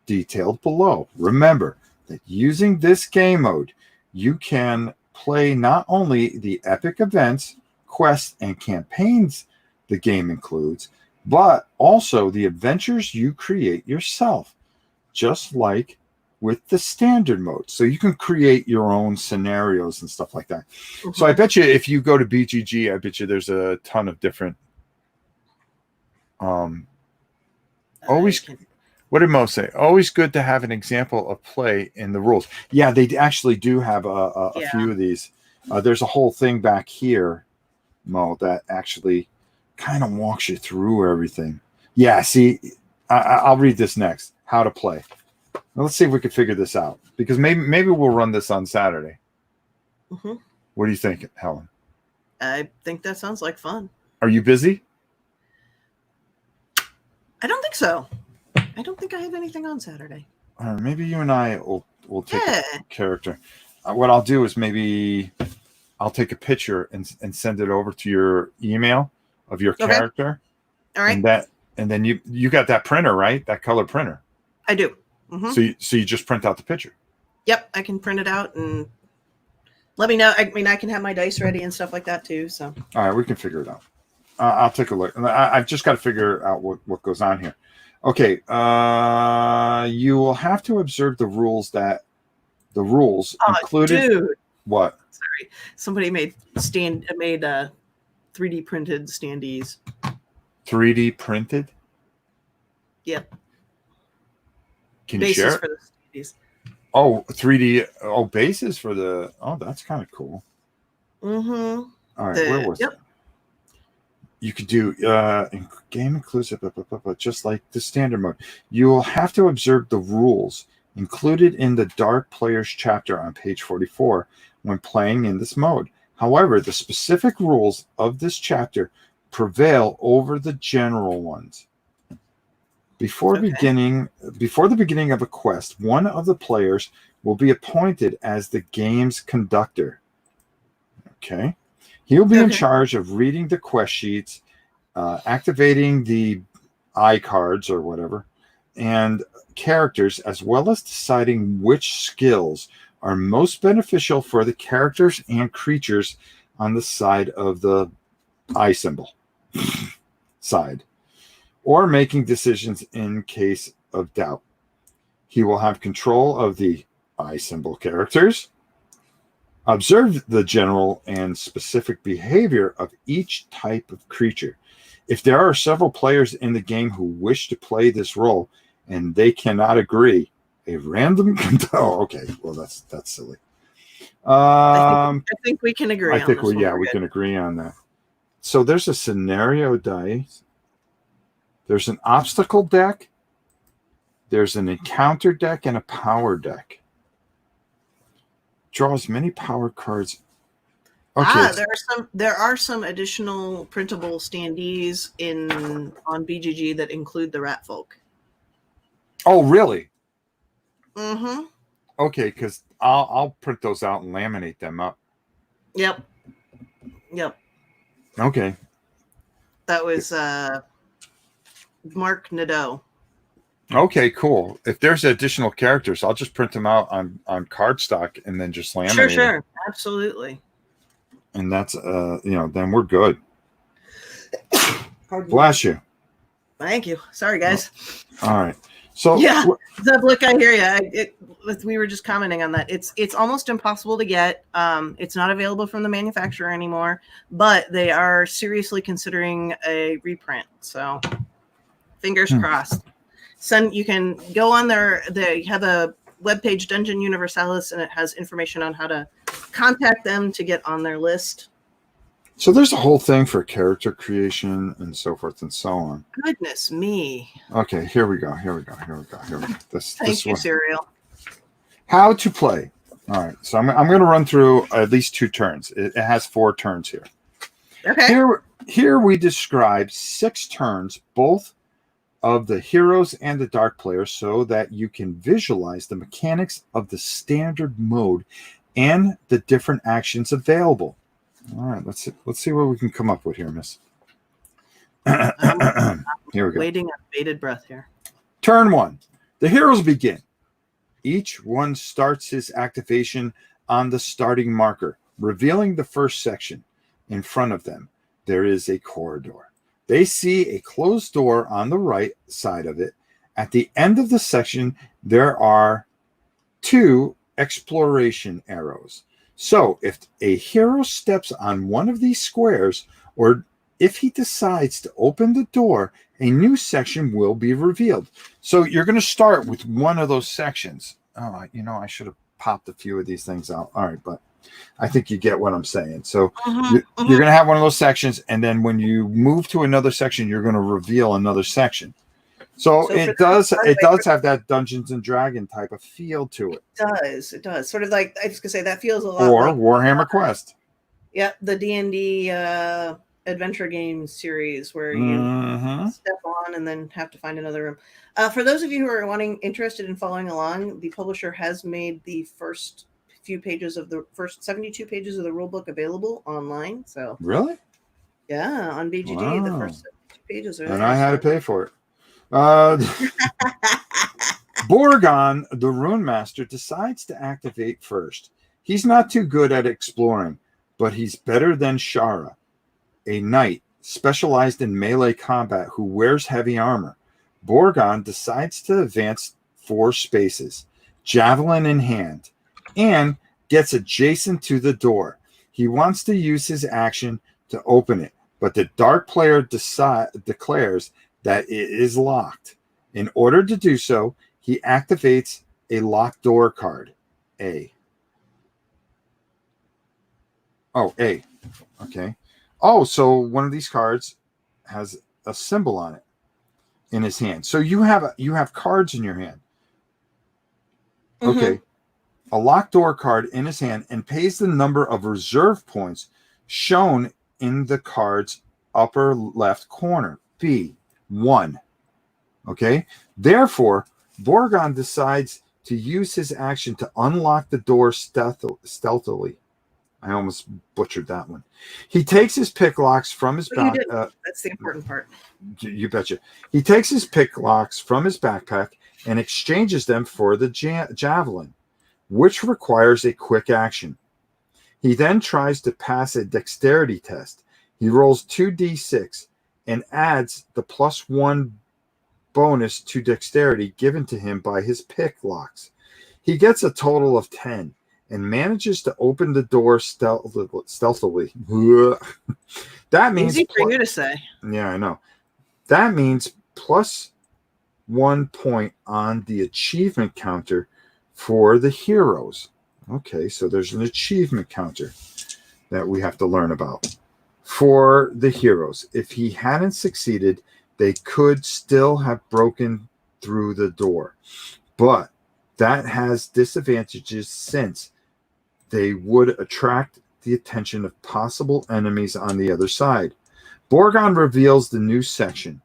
detailed below. Remember that using this game mode, you can play not only the epic events, quests, and campaigns the game includes, but also the adventures you create yourself, just like with the standard mode. So you can create your own scenarios and stuff like that. So I bet you if you go to BGG, I bet you there's a ton of different what did Mo say? Always good to have an example of play in the rules. Yeah, they actually do have a few of these. There's a whole thing back here, Mo, that actually kind of walks you through everything. Yeah, see, I'll read this next. How to play. Now, let's see if we can figure this out, because maybe we'll run this on Saturday. What do you think, Helen? I think that sounds like fun. Are you busy? I don't think so. I don't think I have anything on Saturday. Maybe you and I will take a character. What I'll do is maybe I'll take a picture and send it over to your email of your character. All right. And then you got that printer, right? That color printer. I do. Mm-hmm. So you just print out the picture. Yep, I can print it out and let me know. I mean, I can have my dice ready and stuff like that too. So. All right, we can figure it out. I'll take a look. I've just got to figure out what goes on here. Okay, you will have to observe the rules included. Dude. What? Sorry, somebody made 3D printed standees. 3D printed? Yep. Can you share it? For the standees. Oh, 3D. Oh, bases for the. Oh, that's kind of cool. Mm-hmm. All right, where was it? You could do game inclusive, just like the standard mode. You will have to observe the rules included in the Dark Players chapter on page 44 when playing in this mode. However, the specific rules of this chapter prevail over the general ones. Before the beginning of a quest, one of the players will be appointed as the game's conductor. Okay. He'll be in charge of reading the quest sheets, activating the iCards or whatever, and characters, as well as deciding which skills are most beneficial for the characters and creatures on the side of the eye symbol side, or making decisions in case of doubt. He will have control of the eye symbol characters, observe the general and specific behavior of each type of creature. If there are several players in the game who wish to play this role and they cannot agree, a random. Oh, okay. Well, that's silly. I think we can agree. We can agree on that. So there's a scenario dice. There's an obstacle deck. There's an encounter deck and a power deck. Draw as many power cards. Okay. There are some additional printable standees on BGG that include the rat folk. Oh, really? Mm-hmm. Okay, because I'll print those out and laminate them up. Yep. Okay. That was Mark Nadeau. Okay, cool. If there's additional characters, I'll just print them out on cardstock and then just laminate them. Sure. Absolutely. And that's then we're good. Bless you. Thank you. Sorry, guys. All right. So yeah, look, I hear you. We were just commenting on that. It's almost impossible to get. It's not available from the manufacturer anymore, but they are seriously considering a reprint. So, fingers crossed. You can go on they have a webpage, Dungeon Universalis, and it has information on how to contact them to get on their list. So there's a whole thing for character creation and so forth and so on. Goodness me. Okay, here we go. Thank you, Serial. How to play. All right, so I'm going to run through at least 2 turns. It has 4 turns here. Okay. Here we describe 6 turns, both of the heroes and the dark players, so that you can visualize the mechanics of the standard mode and the different actions available. All right, let's see what we can come up with here, miss. Here we go. Waiting on bated breath here. Turn 1. The heroes begin. Each one starts his activation on the starting marker, revealing the first section. In front of them, there is a corridor. They see a closed door on the right side of it. At the end of the section, there are 2 exploration arrows. So if a hero steps on one of these squares, or if he decides to open the door, a new section will be revealed. So you're going to start with one of those sections. Oh, I should have popped a few of these things out. All right, but I think you get what I'm saying. So you're going to have one of those sections, and then when you move to another section, you're going to reveal another section. So it does have that Dungeons and Dragon type of feel to it. It does. Sort of like, I was going to say, that feels a lot or like Warhammer Quest. Yeah, the D&D adventure game series where you step on and then have to find another room. For those of you who are interested in following along, the publisher has made the first 72 pages of the rulebook available online. So really, yeah, on BGG, the first Pages are And there? I had to pay for it. Borgon, the Rune Master, decides to activate first. He's not too good at exploring, but he's better than Shara, a knight specialized in melee combat who wears heavy armor. Borgon decides to advance 4 spaces, javelin in hand, and gets adjacent to the door. He wants to use his action to open it, but the dark player declares that it is locked. In order to do so, he activates a locked door card. A. Oh, A. Okay. Oh, so one of these cards has a symbol on it in his hand. So you have cards in your hand. Okay. A locked door card in his hand and pays the number of reserve points shown in the card's upper left corner. B. 1. Okay. Therefore, Borgon decides to use his action to unlock the door stealthily. I almost butchered that one. He takes his pick locks from his back. That's the important part. You betcha. He takes his pick locks from his backpack and exchanges them for the javelin, which requires a quick action. He then tries to pass a dexterity test. He rolls 2d6 and adds the +1 bonus to dexterity given to him by his pick locks. He gets a total of 10 and manages to open the door stealthily. That means easy for you to say. Yeah, I know. That means +1 point on the achievement counter for the heroes. Okay, so there's an achievement counter that we have to learn about for the heroes. If he hadn't succeeded, they could still have broken through the door. But that has disadvantages since they would attract the attention of possible enemies on the other side. Borgon reveals the new section.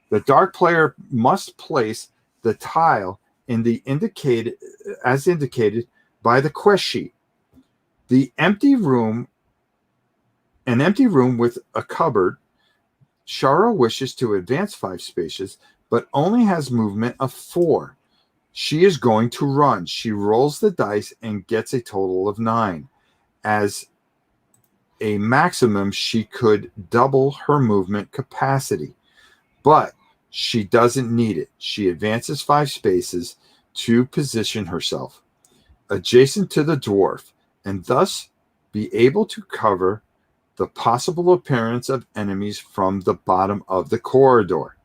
The dark player must place the tile in the indicated by the quest sheet. An empty room with a cupboard. Shara wishes to advance 5 spaces, but only has movement of 4. She is going to run. She rolls the dice and gets a total of 9. As a maximum, she could double her movement capacity, but she doesn't need it. She advances 5 spaces to position herself adjacent to the dwarf and thus be able to cover the possible appearance of enemies from the bottom of the corridor.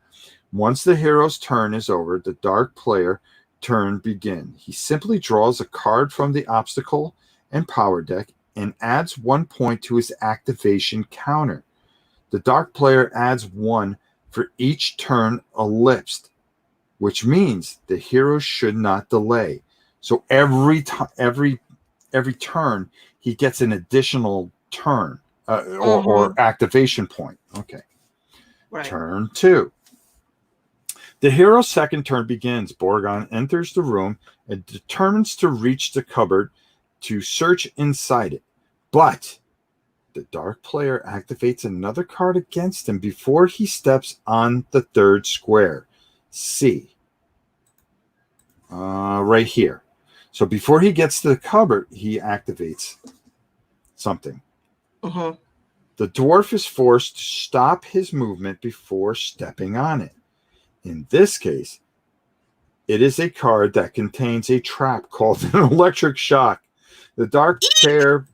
Once the hero's turn is over, the dark player turn begin. He simply draws a card from the obstacle and power deck and adds 1 point to his activation counter. The dark player adds 1 for each turn ellipsed, which means the hero should not delay. So every turn he gets an additional turn or activation point. Okay. Right. Turn 2. The hero's second turn begins. Borgon enters the room and determines to reach the cupboard to search inside it. But the dark player activates another card against him before he steps on the 3rd square. C. Right here. So before he gets to the cupboard, he activates something. The dwarf is forced to stop his movement before stepping on it. In this case, it is a card that contains a trap called an electric shock. The dark player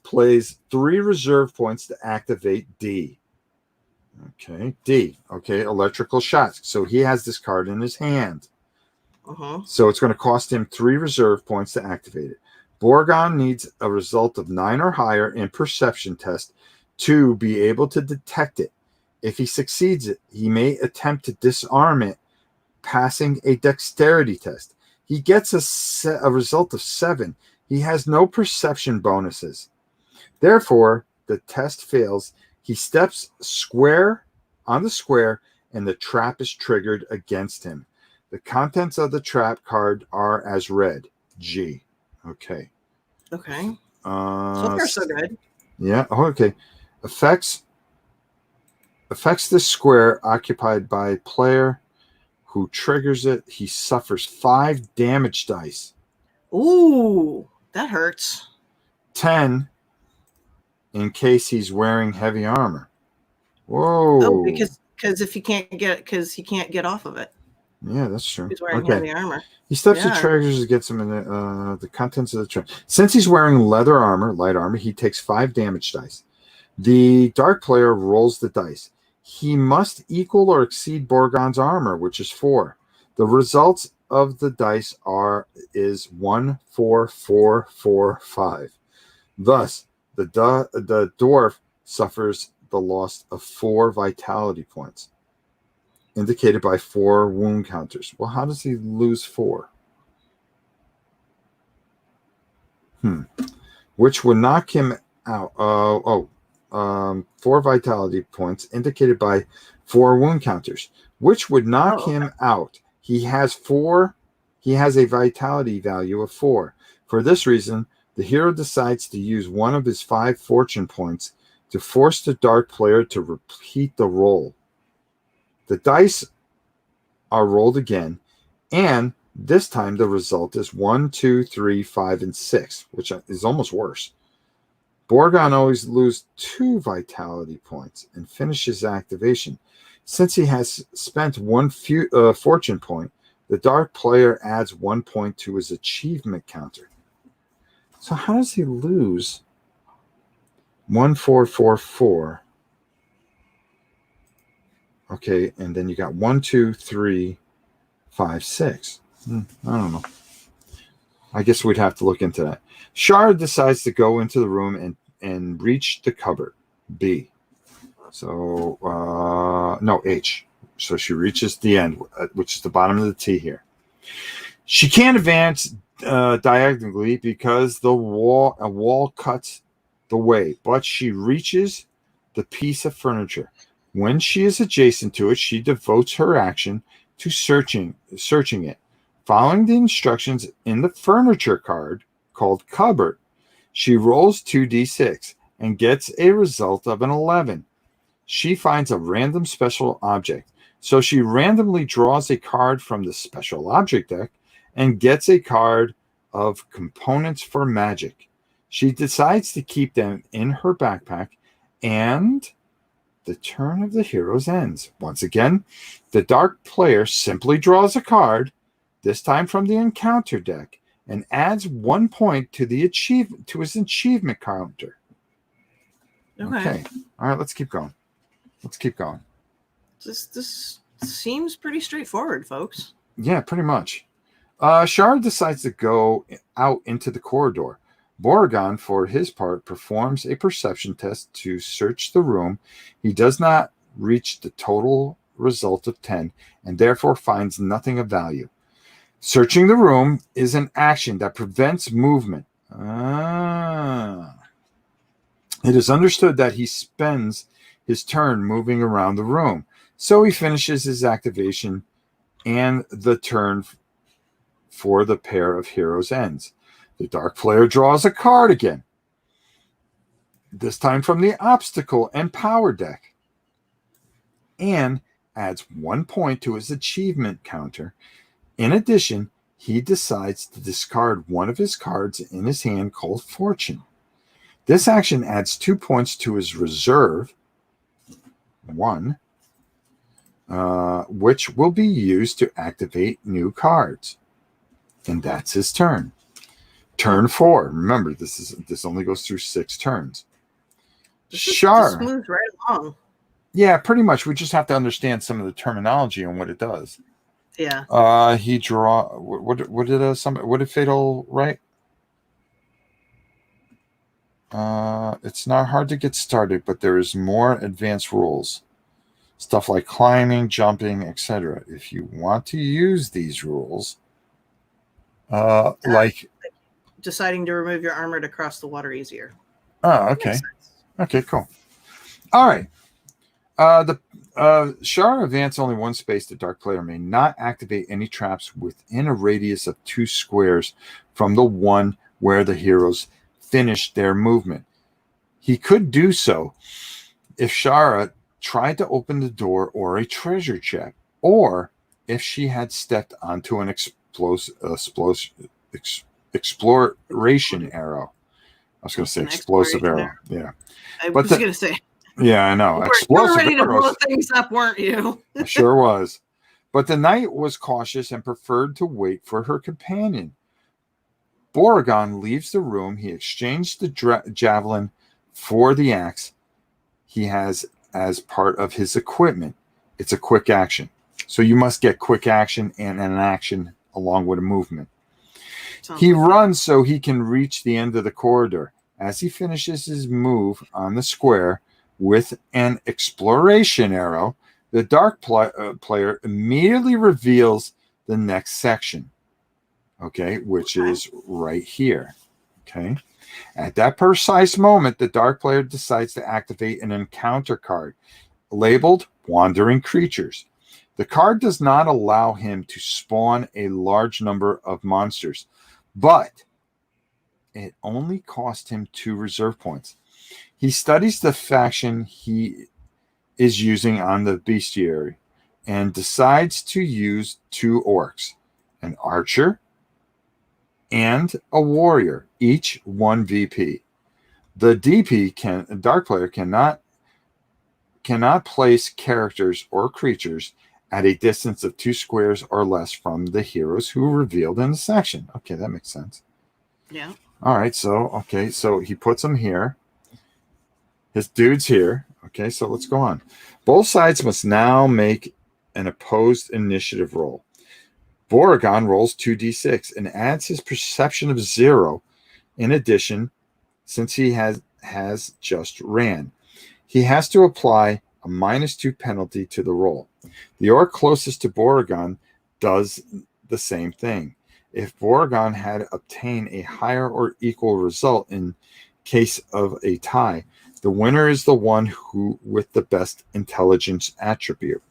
plays 3 reserve points to activate D. Okay, D. Okay, electrical shock. So he has this card in his hand. So it's going to cost him 3 reserve points to activate it. Borgon needs a result of 9 or higher in perception test to be able to detect it. If he succeeds it, he may attempt to disarm it, passing a dexterity test. He gets a result of 7. He has no perception bonuses. Therefore, the test fails. He steps square on the square, and the trap is triggered against him. The contents of the trap card are as read. G. Okay. Okay. So far, so good. Yeah. Okay. Effects Affects this square occupied by player who triggers it. He suffers 5 damage dice. Ooh, that hurts. 10 in case he's wearing heavy armor. Whoa. Oh, because if he can't get off of it. Yeah, that's true. He's wearing heavy armor. He steps to triggers and gets him in the contents of the trap. Since he's wearing leather armor, light armor, he takes 5 damage dice. The dark player rolls the dice. He must equal or exceed Borgon's armor, which is 4. The results of the dice is 1, 4, 4, 4, 5. Thus, the dwarf suffers the loss of 4 vitality points, indicated by 4 wound counters. Well, how does he lose 4? Which would knock him out. 4 vitality points indicated by 4 wound counters, which would knock him out. He has a vitality value of 4. For this reason, the hero decides to use one of his 5 fortune points to force the dark player to repeat the roll. The dice are rolled again, and this time the result is 1, 2, 3, 5, and 6, which is almost worse. Borgon always loses 2 vitality points and finishes activation. Since he has spent 1 fortune point, the dark player adds 1 point to his achievement counter. So how does he lose 1, 4, 4, 4? Okay, and then you got 1, 2, 3, 5, 6. I don't know. I guess we'd have to look into that. Shara decides to go into the room and reach the cupboard. B. So, no, H. So she reaches the end, which is the bottom of the T here. She can't advance diagonally because a wall cuts the way, but she reaches the piece of furniture. When she is adjacent to it, she devotes her action to searching it. Following the instructions in the furniture card called cupboard, she rolls 2d6 and gets a result of an 11. She finds a random special object, so she randomly draws a card from the special object deck and gets a card of components for magic. She decides to keep them in her backpack, and the turn of the heroes ends. Once again, the dark player simply draws a card, this time from the encounter deck, and adds 1 point to his achievement counter. Okay. All right, let's keep going. This seems pretty straightforward, folks. Yeah, pretty much. Shara decides to go out into the corridor. Borgon, for his part, performs a perception test to search the room. He does not reach the total result of 10 and therefore finds nothing of value. Searching the room is an action that prevents movement. It is understood that he spends his turn moving around the room, so he finishes his activation and the turn for the pair of heroes ends. The dark player draws a card again, this time from the obstacle and power deck, and adds 1 point to his achievement counter. In addition, he decides to discard one of his cards in his hand called Fortune. This action adds 2 points to his reserve, 1, which will be used to activate new cards. And that's his turn. Turn 4. Remember, this only goes through 6 turns. Shara moves right along. Yeah, pretty much. We just have to understand some of the terminology and what it does. Yeah. He draw. What did Fatal write? It's not hard to get started, but there is more advanced rules. Stuff like climbing, jumping, etc. If you want to use these rules, like deciding to remove your armor to cross the water easier. Oh, okay. Okay, cool. All right. The Shara advance only 1 space. The dark player may not activate any traps within a radius of 2 squares from the one where the heroes finished their movement. He could do so if Shara tried to open the door or a treasure chest, or if she had stepped onto an exploration arrow. I was going to say An explosive exploration arrow. Yeah. I But was going to say, yeah, I know. you were ready to arrows. blow things up, weren't you? I sure was. But the knight was cautious and preferred to wait for her companion. Beauregard leaves the room. He exchanged the javelin for the axe he has as part of his equipment. It's a quick action. So you must get quick action and an action along with a movement. He runs so he can reach the end of the corridor. As he finishes his move on the square with an exploration arrow, the dark player immediately reveals the next section, okay, which is right here. Okay. At that precise moment, the dark player decides to activate an encounter card labeled Wandering Creatures. The card does not allow him to spawn a large number of monsters, but it only cost him 2 reserve points. He studies the faction he is using on the bestiary and decides to use 2 orcs, an archer and a warrior, each 1 VP. The dark player cannot place characters or creatures at a distance of 2 squares or less from the heroes who are revealed in the section. Okay, that makes sense. Yeah. All right, so he puts them here. His dude's here. Okay, so let's go on. Both sides must now make an opposed initiative roll. Beauregard rolls 2d6 and adds his perception of 0 in addition, since he has just ran. He has to apply a -2 penalty to the roll. The orc closest to Beauregard does the same thing. If Beauregard had obtained a higher or equal result in case of a tie, the winner is the one who with the best intelligence attribute.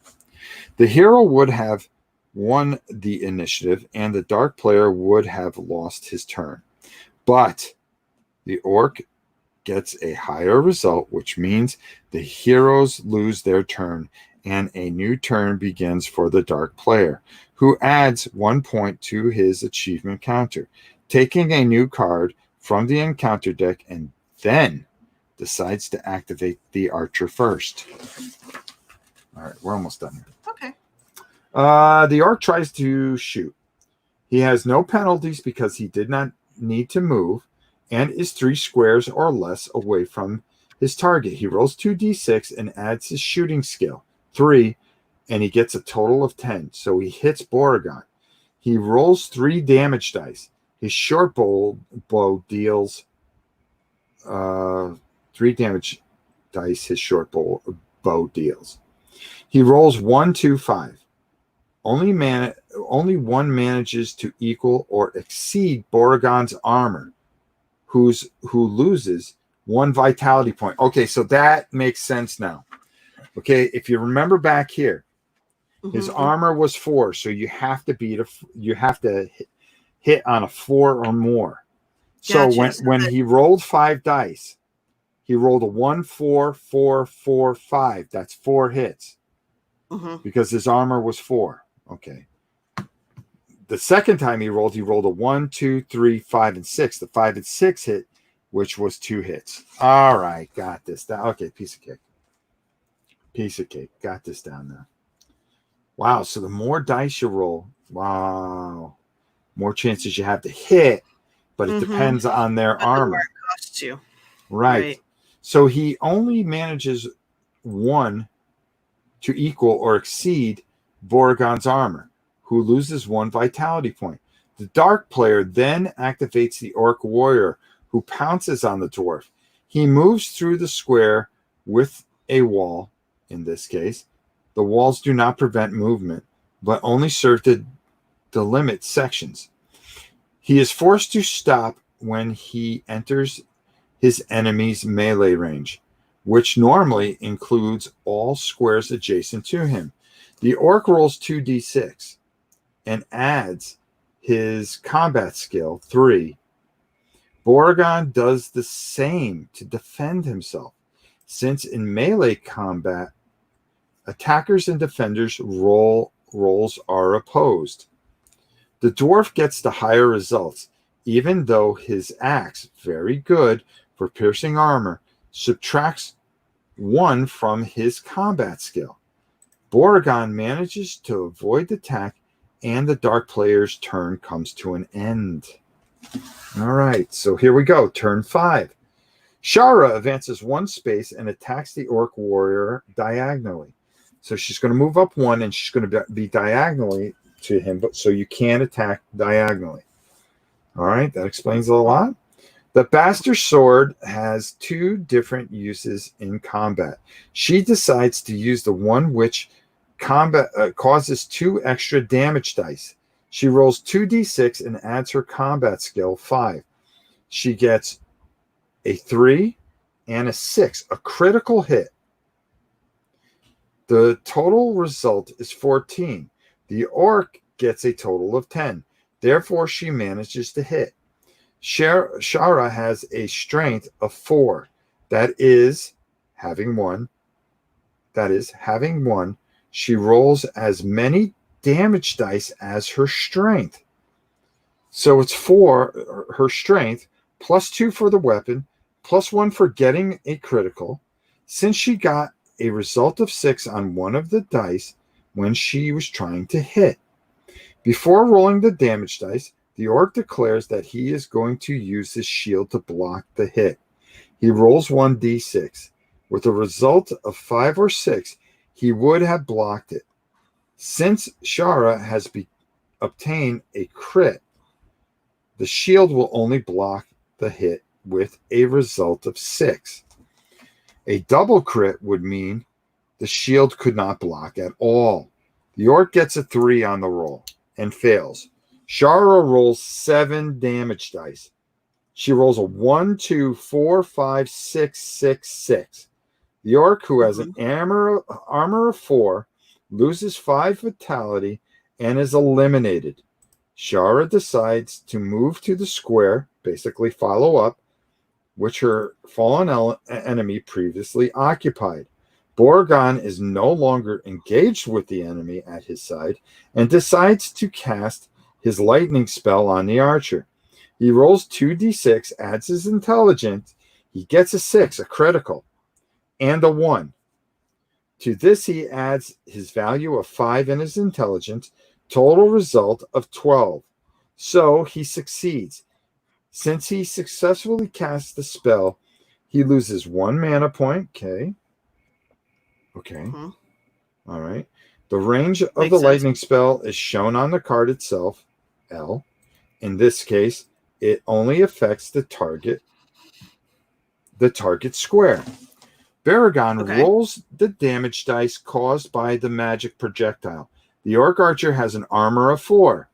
The hero would have won the initiative, and the dark player would have lost his turn. But the orc gets a higher result, which means the heroes lose their turn, and a new turn begins for the dark player, who adds 1 point to his achievement counter, taking a new card from the encounter deck, and then decides to activate the archer first. All right, we're almost done here. Okay. The orc tries to shoot. He has no penalties because he did not need to move and is 3 squares or less away from his target. He rolls 2d6 and adds his shooting skill, 3, and he gets a total of 10. So he hits Beauregard. He rolls 3 damage dice. His short bow deals 3 damage dice. His short bow deals. He rolls 1, 2, 5. Only one manages to equal or exceed Beauregard's armor, who loses 1 vitality point. Okay, so that makes sense now. Okay, if you remember back here, his armor was 4, so you have to hit on a 4 or more. So Gotcha. when he rolled 5 dice, he rolled a 1, 4, 4, 4, 5. That's 4 hits because his armor was 4. Okay. The second time he rolled a 1, 2, 3, 5, and 6. The 5 and 6 hit, which was 2 hits. All right, got this down. Okay, piece of cake. Got this down now. Wow, so the more dice you roll, more chances you have to hit, but it depends on their armor. It costs you. Right. So he only manages 1 to equal or exceed Beauregard's armor, who loses 1 vitality point. The dark player then activates the orc warrior, who pounces on the dwarf. He moves through the square with a wall, in this case. The walls do not prevent movement, but only serve to delimit sections. He is forced to stop when he enters his enemy's melee range, which normally includes all squares adjacent to him. The orc rolls 2d6 and adds his combat skill, 3. Beauregard does the same to defend himself. Since in melee combat, Attackers and defenders rolls are opposed. The dwarf gets the higher results, even though his axe, very good for piercing armor, subtracts 1 from his combat skill. Borgon manages to avoid the attack, and the dark player's turn comes to an end. All right, so here we go. Turn 5. Shara advances 1 space and attacks the orc warrior diagonally. So she's going to move up 1, and she's going to be diagonally to him, but so you can attack diagonally. All right, that explains a lot. The Bastard Sword has 2 different uses in combat. She decides to use the one which causes 2 extra damage dice. She rolls 2d6 and adds her combat skill 5. She gets a 3 and a 6, a critical hit. The total result is 14. The orc gets a total of 10. Therefore, she manages to hit. Shara has a strength of 4. That is, having one, she rolls as many damage dice as her strength. So it's 4, her strength, plus 2 for the weapon, plus 1 for getting a critical. Since she got a result of 6 on one of the dice when she was trying to hit. Before rolling the damage dice, the orc declares that he is going to use his shield to block the hit. He rolls 1d6. With a result of 5 or 6, he would have blocked it. Since Shara has obtained a crit, the shield will only block the hit with a result of 6. A double crit would mean the shield could not block at all. The orc gets a 3 on the roll and fails. Shara rolls 7 damage dice. She rolls a 1, 2, 4, 5, 6, 6, 6. The orc, who has an armor of 4, loses 5 vitality and is eliminated. Shara decides to move to the square, basically follow up, which her fallen enemy previously occupied. Borgon is no longer engaged with the enemy at his side and decides to cast his lightning spell on the archer. He rolls 2d6, adds his intelligence. He gets a 6, a critical, and a 1. To this, he adds his value of 5 in his intelligence, total result of 12. So he succeeds. Since he successfully casts the spell, he loses 1 mana point. Okay. All right. The range of the lightning spell is shown on the card itself, L. In this case, it only affects the target square. Baragon rolls the damage dice caused by the magic projectile. The orc archer has an armor of 4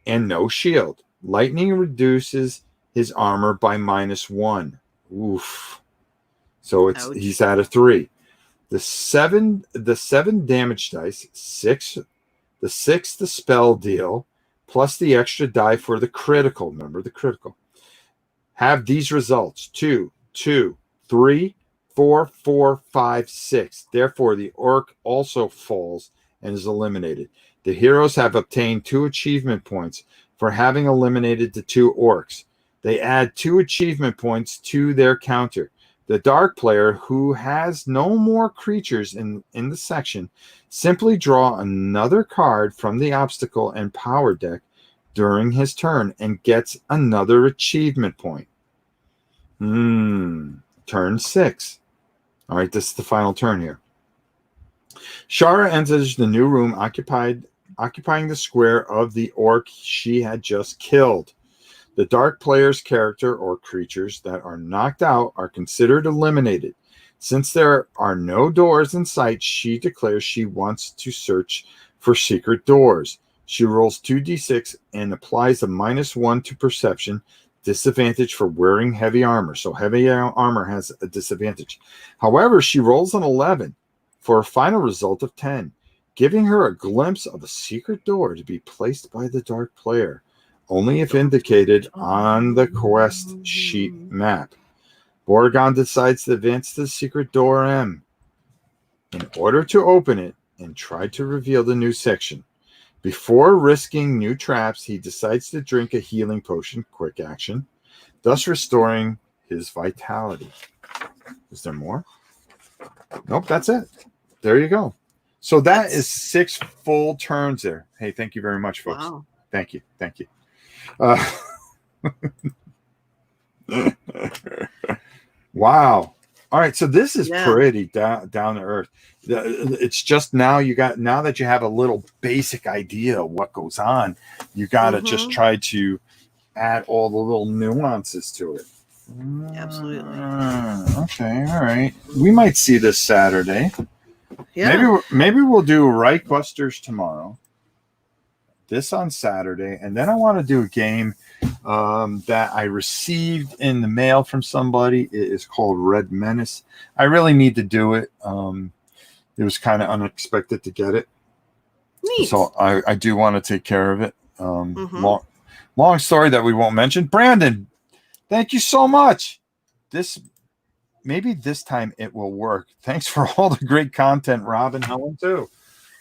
and no shield. Lightning reduces his armor by -1. Oof. So he's at a 3. The 7 damage dice, 6, the 6 the spell deal, plus the extra die for the critical. Remember the critical. Have these results: 2, 2, 3, 4, 4, 5, 6. Therefore, the orc also falls and is eliminated. The heroes have obtained 2 achievement points for having eliminated the 2 orcs. They add 2 achievement points to their counter. The dark player, who has no more creatures in the section, simply draw another card from the obstacle and power deck during his turn and gets another achievement point. Turn 6. All right, this is the final turn here. Shara enters the new room occupying the square of the orc she had just killed. The dark player's character or creatures that are knocked out are considered eliminated. Since there are no doors in sight, she declares she wants to search for secret doors. She rolls 2d6 and applies a -1 to perception, disadvantage for wearing heavy armor. So heavy armor has a disadvantage. However, she rolls an 11 for a final result of 10, giving her a glimpse of a secret door to be placed by the dark player, only if indicated on the quest sheet map. Borgon decides to advance to the secret door M. In order to open it and try to reveal the new section, before risking new traps, he decides to drink a healing potion, quick action, thus restoring his vitality. Is there more? Nope, that's it. There you go. So that's 6 full turns there. Hey, thank you very much, folks. Wow. Thank you. Wow. All right, so this is pretty down to earth. It's just now that you have a little basic idea of what goes on, you got to just try to add all the little nuances to it. Absolutely. Okay, all right. We might see this Saturday. Yeah. Maybe we'll do Reichbusters tomorrow. This on Saturday, and then I want to do a game that I received in the mail from somebody. It is called Red Menace. I really need to do it. It was kind of unexpected to get it. Neat. So I do want to take care of it. Long story that we won't mention. Brandon, thank you so much. Maybe this time it will work. Thanks for all the great content, Rob and Helen too.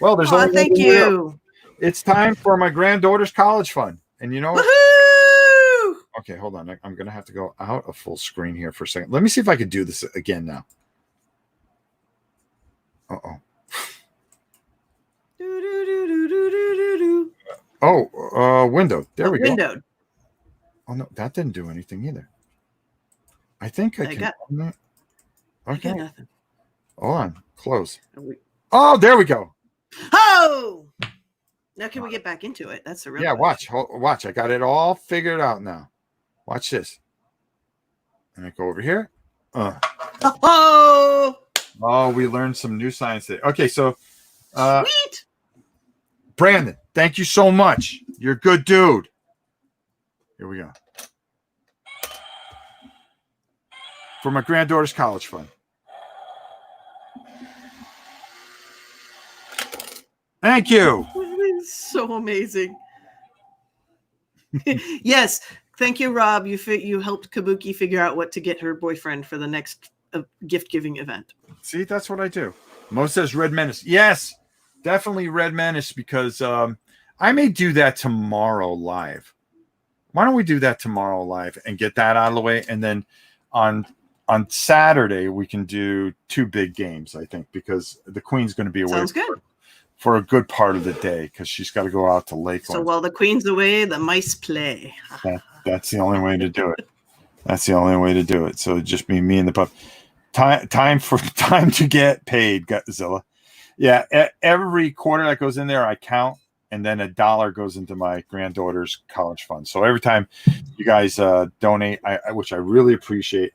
Well, there's only thank you. It's time for my granddaughter's college fund. And you know what? Woohoo! Okay, hold on. I'm going to have to go out of full screen here for a second. Let me see if I can do this again now. Uh-oh. Window. There we go. Windowed. Oh, no, that didn't do anything either. I think I can. Okay. I got nothing. Hold on. Close. Oh, there we go. Oh! Now can we get back into it? That's the real question. Watch. I got it all figured out now. Watch this. And I go over here. Oh, we learned some new science today. Okay, so sweet. Brandon, thank you so much. You're a good dude. Here we go. For my granddaughter's college fund. Thank you. So amazing. Yes. Thank you, Rob. You helped Kabuki figure out what to get her boyfriend for the next gift-giving event. See, that's what I do. Mo says Red Menace. Yes, definitely Red Menace, because I may do that tomorrow live. Why don't we do that tomorrow live and get that out of the way? And then on Saturday, we can do 2 big games, I think, because the Queen's going to be away. Sounds good. For a good part of the day, because she's got to go out to Lakeland. So while the Queen's away, the mice play. That's the only way to do it. That's the only way to do it. So just be me and the pup. Time to get paid, Godzilla. Yeah, every quarter that goes in there, I count, and then $1 goes into my granddaughter's college fund. So every time you guys donate, which I really appreciate,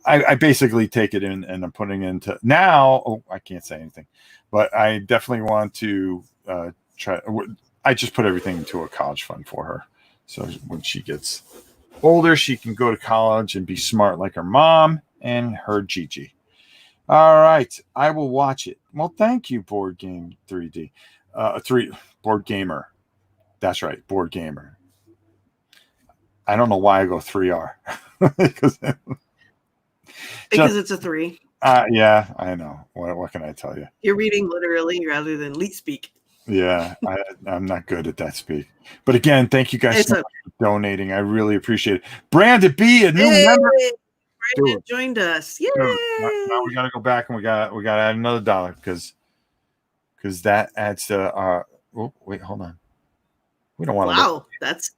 I basically take it in and I'm putting into now. Oh, I can't say anything, but I definitely want to try. I just put everything into a college fund for her. So when she gets older, she can go to college and be smart like her mom and her Gigi. All right. I will watch it. Well, thank you, Board Game 3D. Board Gamer. That's right. Board Gamer. I don't know why I go 3R. Because it's a 3. Yeah, I know. What can I tell you? You're reading literally rather than leet speak. Yeah, I'm not good at that speak. But again, thank you guys so much for donating. I really appreciate it. Brandon B, a new member. Brandon joined us. Yay! Now we got to go back and we got to add another $1 because that adds to our. Oh, wait, hold on. We don't want to. Wow, that's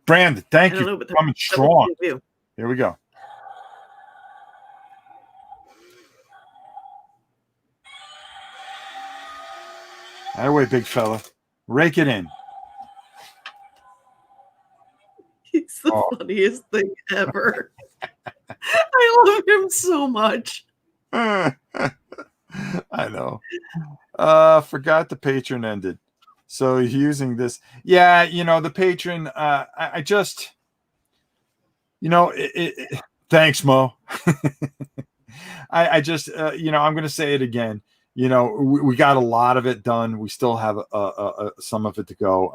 Brandon. Thank you for coming strong. Here we go. That way, big fella. Rake it in. He's the funniest thing ever. I love him so much. I know. Forgot the patron ended. So using this. Yeah, the patron, I just, thanks, Mo. I just, I'm going to say it again. We got a lot of it done. We still have some of it to go.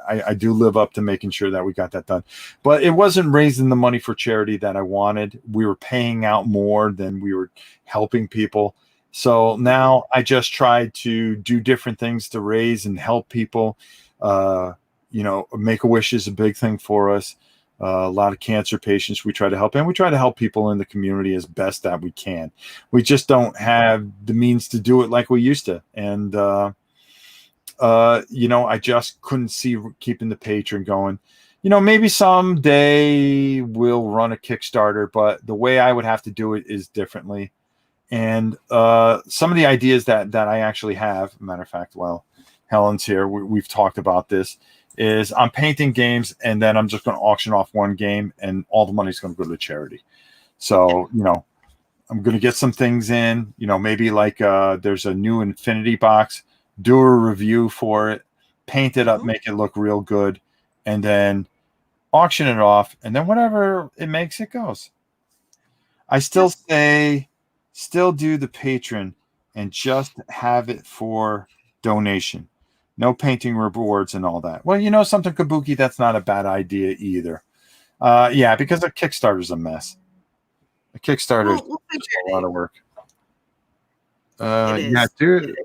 I do live up to making sure that we got that done. But it wasn't raising the money for charity that I wanted. We were paying out more than we were helping people. So now I just try to do different things to raise and help people. Make-A-Wish is a big thing for us. A lot of cancer patients we try to help, and we try to help people in the community as best that we can. We just don't have the means to do it like we used to. And, I just couldn't see keeping the Patreon going. Maybe someday we'll run a Kickstarter, but the way I would have to do it is differently. And some of the ideas that I actually have, matter of fact, well, Helen's here. We've talked about this. Is I'm painting games, and then I'm just going to auction off one game, and all the money's going to go to charity. So, I'm going to get some things in, maybe like there's a new Infinity box, do a review for it, paint it up, make it look real good, and then auction it off, and then whatever it makes, it goes. I still say, still do the Patreon and just have it for donation. No painting rewards and all that. Well, something, Kabuki, that's not a bad idea either. Because a Kickstarter's a mess. A Kickstarter is a lot of work. Dude.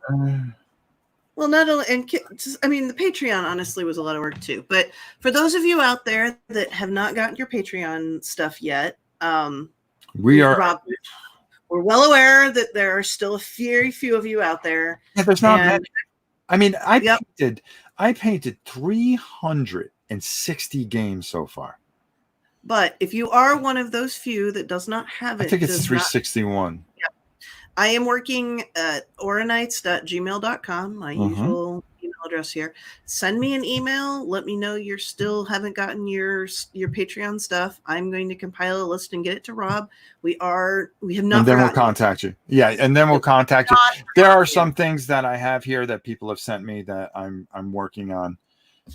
Well, not only, and the Patreon honestly was a lot of work too. But for those of you out there that have not gotten your Patreon stuff yet, we're well aware that there are still a very few of you out there. Yeah, there's not many. I painted 360 games so far. But if you are one of those few that does not have it, I think it's 361. Yep. I am working at auranites.gmail.com, my usual email address here. Send me an email. Let me know you still haven't gotten your Patreon stuff. I'm going to compile a list and get it to Rob. We have not. And then we'll contact you. Yeah, and then we'll contact you. There are some things that I have here that people have sent me that I'm working on,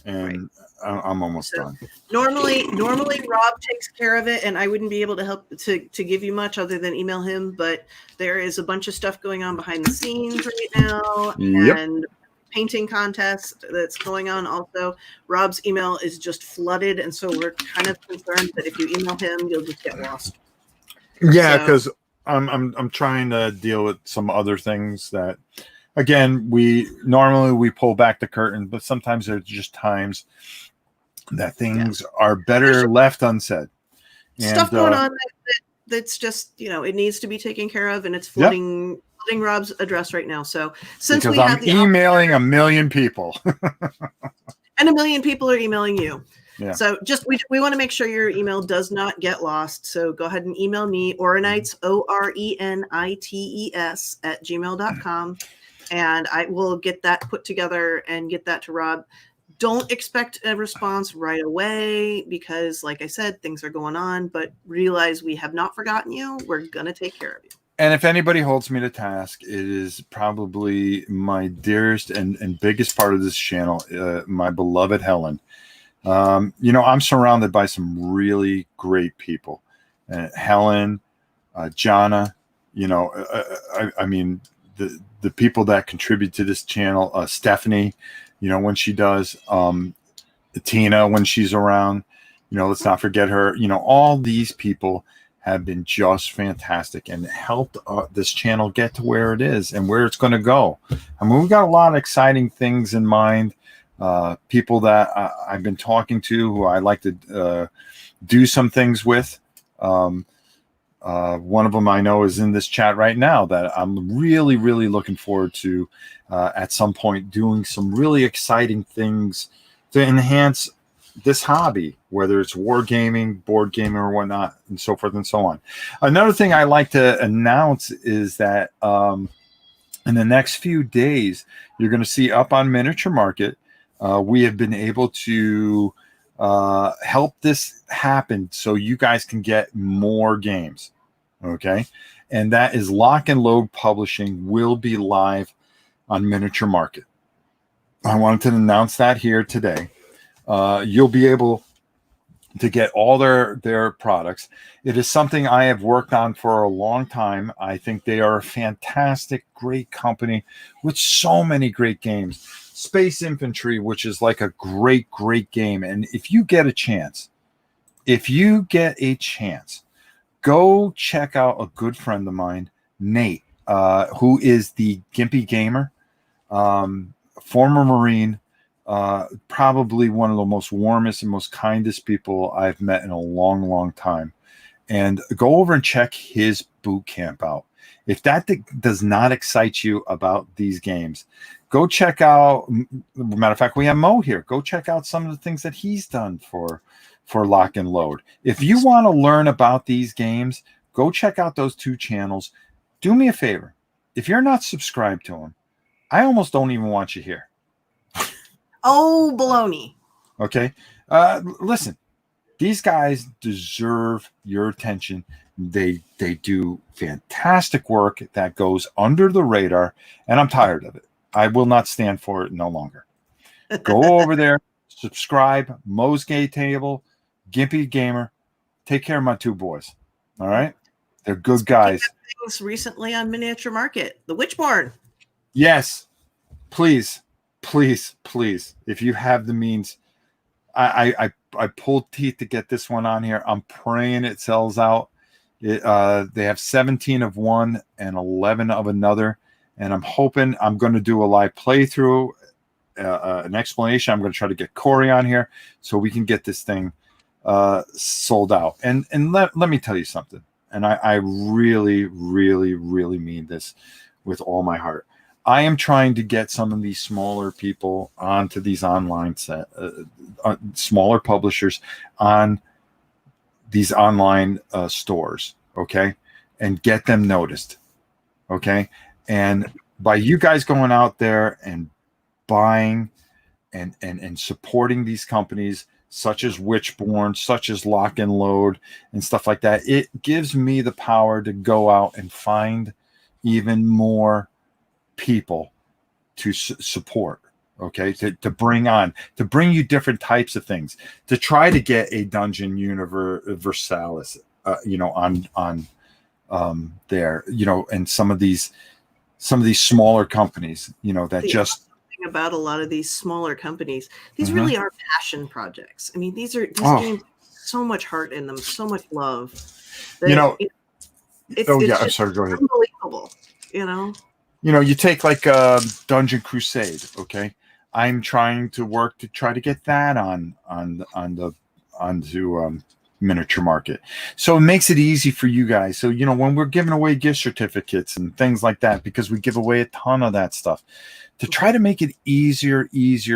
and I'm almost done. Normally Rob takes care of it, and I wouldn't be able to help to give you much other than email him. But there is a bunch of stuff going on behind the scenes right now, and painting contest that's going on. Also, Rob's email is just flooded, and so we're kind of concerned that if you email him, you'll just get lost. Yeah, because I'm trying to deal with some other things that, again, we normally pull back the curtain, but sometimes there's just times that things are better left unsaid. Stuff going on that's just, it needs to be taken care of, and it's flooding Rob's address right now. So because I'm emailing a million people, and a million people are emailing you. Yeah. So we want to make sure your email does not get lost. So go ahead and email me, Auranites, ORENITES @gmail.com. And I will get that put together and get that to Rob. Don't expect a response right away because, like I said, things are going on, but realize we have not forgotten you. We're going to take care of you. And if anybody holds me to task, it is probably my dearest and biggest part of this channel, my beloved Helen. I'm surrounded by some really great people. Helen, Jana, the people that contribute to this channel, Stephanie, when she does, Tina, when she's around, let's not forget her, all these people have been just fantastic and helped this channel get to where it is and where it's going to go. I mean, we've got a lot of exciting things in mind. People that I've been talking to who I like to do some things with. One of them I know is in this chat right now that I'm really, really looking forward to at some point doing some really exciting things to enhance this hobby, whether it's wargaming, board gaming, or whatnot, and so forth and so on. Another thing I like to announce is that in the next few days, you're going to see up on Miniature Market, we have been able to help this happen so you guys can get more games. Okay. And that is Lock and Load Publishing will be live on Miniature Market. I wanted to announce that here today. You'll be able to get all their products. It is something I have worked on for a long time. I think they are a fantastic, great company with so many great games. Space Infantry, which is like a great, great game. And if you get a chance, go check out a good friend of mine, Nate, who is the Gimpy Gamer, former Marine, probably one of the most warmest and most kindest people I've met in a long, long time. And go over and check his boot camp out. If that does not excite you about these games, go check out. Matter of fact, we have Mo here. Go check out some of the things that he's done for Lock and Load. If you want to learn about these games, go check out those 2 channels. Do me a favor. If you're not subscribed to them, I almost don't even want you here. Oh, baloney. Okay. Listen, these guys deserve your attention. They do fantastic work that goes under the radar, and I'm tired of it. I will not stand for it no longer. Go over there, subscribe, Mo's Gay Table, Gimpy Gamer. Take care of my 2 boys. All right? They're good guys. Things recently on Miniature Market, the Witchborn. Yes. Please, please, please. If you have the means, I pulled teeth to get this one on here. I'm praying it sells out. They have 17 of one and 11 of another. And I'm hoping I'm going to do a live playthrough, an explanation. I'm going to try to get Corey on here so we can get this thing sold out. And let me tell you something. And I really, really, really mean this with all my heart. I am trying to get some of these smaller people onto these online smaller publishers on these online stores, okay, and get them noticed, okay. And by you guys going out there and buying and supporting these companies such as Witchborn, such as Lock and Load, and stuff like that, it gives me the power to go out and find even more people to support, okay, to bring you different types of things, to try to get a Dungeon Universalis, on there, and some of these smaller companies, that just about a lot of these smaller companies, these really are passion projects. I mean, these games, so much heart in them, so much love. It's I'm sorry, go ahead. Unbelievable, you take like Dungeon Crusade, okay. I'm trying to work to try to get that onto Miniature Market, so it makes it easy for you guys. So when we're giving away gift certificates and things like that, because we give away a ton of that stuff, to try to make it easier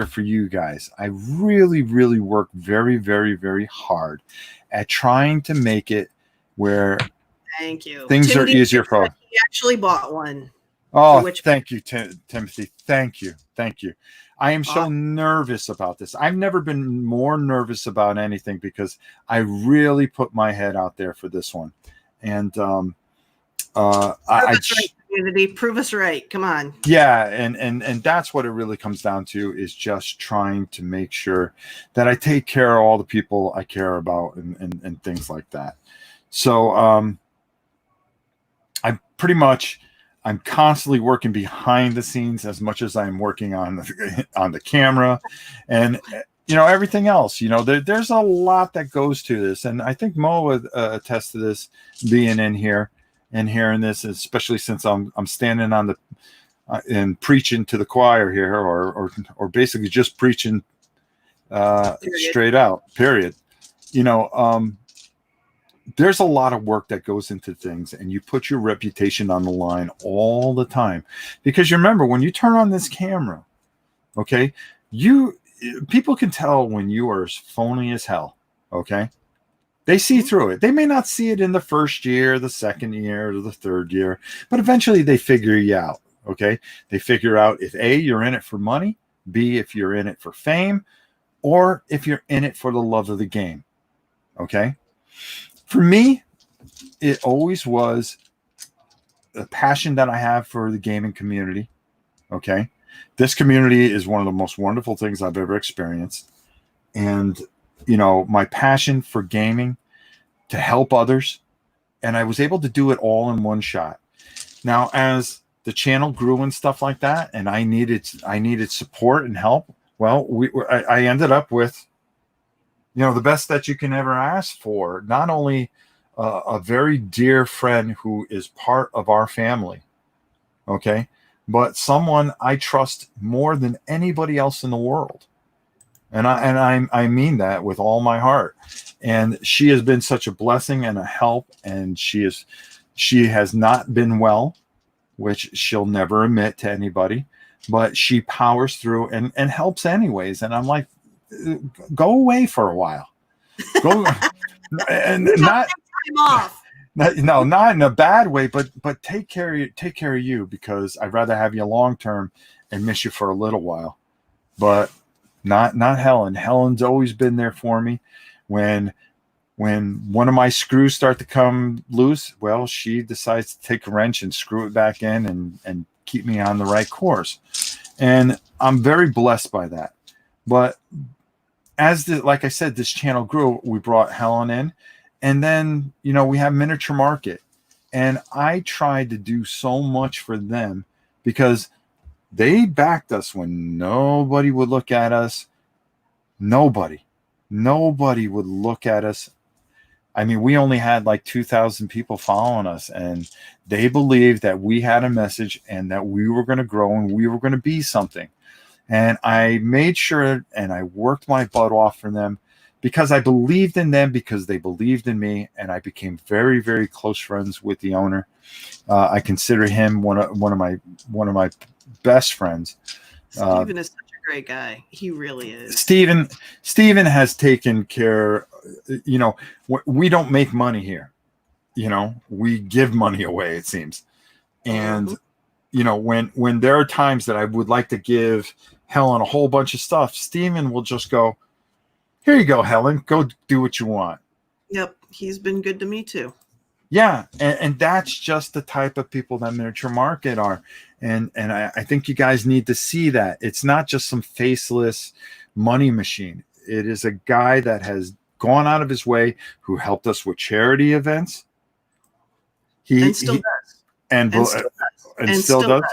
for you guys. I really, really work very, very, very hard at trying to make it where thank you things Timothy, are easier for. He actually bought one. Oh, thank you, Timothy. Thank you. I am so nervous about this. I've never been more nervous about anything because I really put my head out there for this one. And community, prove us right. Come on. Yeah, and that's what it really comes down to, is just trying to make sure that I take care of all the people I care about and things like that. So I'm constantly working behind the scenes as much as I'm working on the camera and everything else. There's a lot that goes to this, and I think Mo would attest to this, being in here and hearing this, especially since I'm standing on and preaching to the choir here, or basically just preaching straight out. Period. There's a lot of work that goes into things, and you put your reputation on the line all the time, because you remember when you turn on this camera, okay, people can tell when you are phony as hell. Okay. They see through it. They may not see it in the first year, the second year, or the third year, but eventually they figure you out. Okay. They figure out if A, you're in it for money, B, if you're in it for fame, or if you're in it for the love of the game. Okay. For me, it always was a passion that I have for the gaming community. Okay. This community is one of the most wonderful things I've ever experienced. And, my passion for gaming, to help others, and I was able to do it all in one shot. Now, as the channel grew and stuff like that, and I needed support and help, well, I ended up with, the best that you can ever ask for. Not only a very dear friend who is part of our family, Okay. But someone I trust more than anybody else in the world. And I mean that with all my heart. And she has been such a blessing and a help. And she has not been well, which she'll never admit to anybody, but she powers through and helps anyways. And I'm like, go away for a while. Go and not time off. No, not in a bad way, but take care of you, because I'd rather have you long term and miss you for a little while. But not Helen. Helen's always been there for me. When one of my screws start to come loose, well, she decides to take a wrench and screw it back in and keep me on the right course. And I'm very blessed by that. But like I said, this channel grew, we brought Helen in. And then, we have Miniature Market. And I tried to do so much for them because they backed us when nobody would look at us. Nobody would look at us. I mean, we only had like 2,000 people following us, and they believed that we had a message and that we were going to grow and we were going to be something. And I made sure and I worked my butt off for them because I believed in them, because they believed in me, and I became very, very close friends with the owner. I consider him one of my best friends. Steven is such a great guy. He really is. Steven has taken care. We don't make money here. We give money away, it seems. And when there are times that I would like to give Helen a whole bunch of stuff, Steven will just go, "Here you go, Helen. Go do what you want." Yep, he's been good to me too. Yeah, and that's just the type of people that Miniature Market are. And I think you guys need to see that. It's not just some faceless money machine. It is a guy that has gone out of his way, who helped us with charity events. And still does. And still does.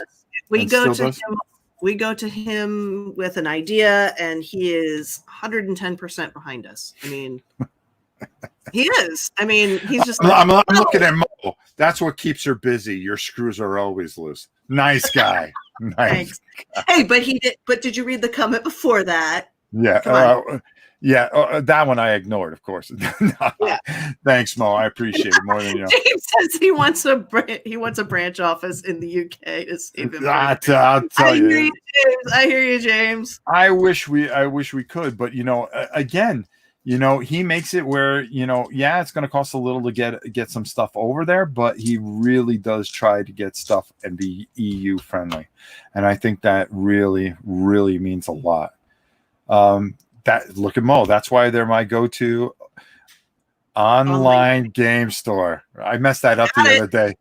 We go to him with an idea, and he is 110% behind us. I mean, he is. I mean, he's just. I'm looking at Mo. That's what keeps her busy. Your screws are always loose. Nice guy. Nice. Guy. Hey, but he did. But did you read the comment before that? Yeah. That one I ignored, of course. Yeah. Thanks, Mo. I appreciate it more than you know. James says he wants a branch office in the UK to save him. I'll tell you. Hear you, James. I hear you, James. I wish we could, but again, he makes it where it's going to cost a little to get some stuff over there, but he really does try to get stuff and be EU friendly, and I think that really, really means a lot. Look at Mo. That's why they're my go-to online game store. I messed that up the other day.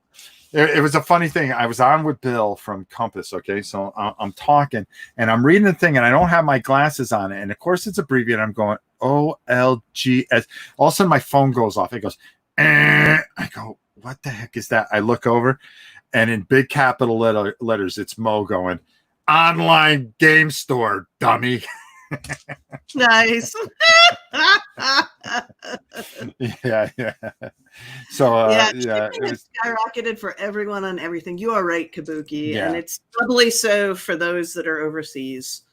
It was a funny thing. I was on with Bill from Compass. Okay, so I'm talking and I'm reading the thing, and I don't have my glasses on, and of course it's Bribian. I'm going OLGS. All of a sudden my phone goes off. It goes. I go, what the heck is that? I look over, and in big capital letters, it's Mo going, "Online game store, dummy." Nice. Yeah. So it's skyrocketed for everyone on everything. You are right, Kabuki, and it's doubly so for those that are overseas.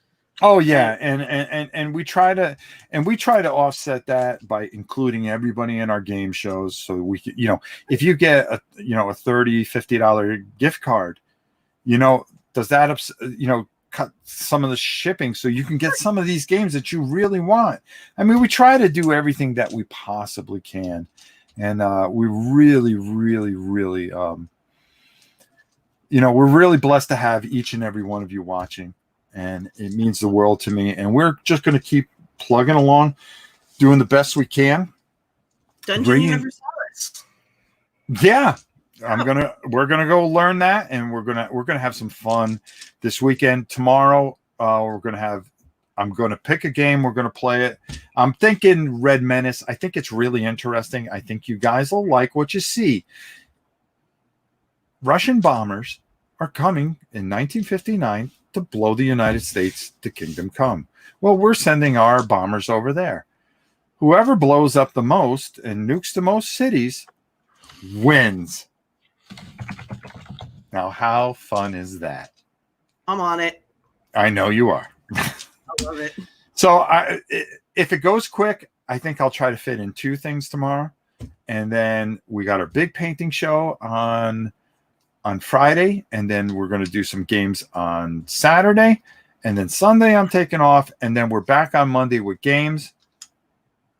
Oh yeah, and we try to offset that by including everybody in our game shows, so we can, if you get a $30-$50 gift card, does that cut some of the shipping so you can get some of these games that you really want. I mean, we try to do everything that we possibly can, and we really, really, really, we're really blessed to have each and every one of you watching, and it means the world to me. And we're just going to keep plugging along, doing the best we can. Dungeon Universalis. Yeah. We're gonna go learn that, and we're gonna have some fun this weekend. Tomorrow, I'm gonna pick a game. We're gonna play it. I'm thinking Red Menace. I think it's really interesting. I think you guys will like what you see. Russian bombers are coming in 1959 to blow the United States to Kingdom Come. Well, we're sending our bombers over there. Whoever blows up the most and nukes the most cities wins. Now, how fun is that? I'm on it. I know you are. I love it. So if it goes quick, I think I'll try to fit in 2 things tomorrow. And then we got our big painting show on Friday. And then we're going to do some games on Saturday. And then Sunday I'm taking off. And then we're back on Monday with games.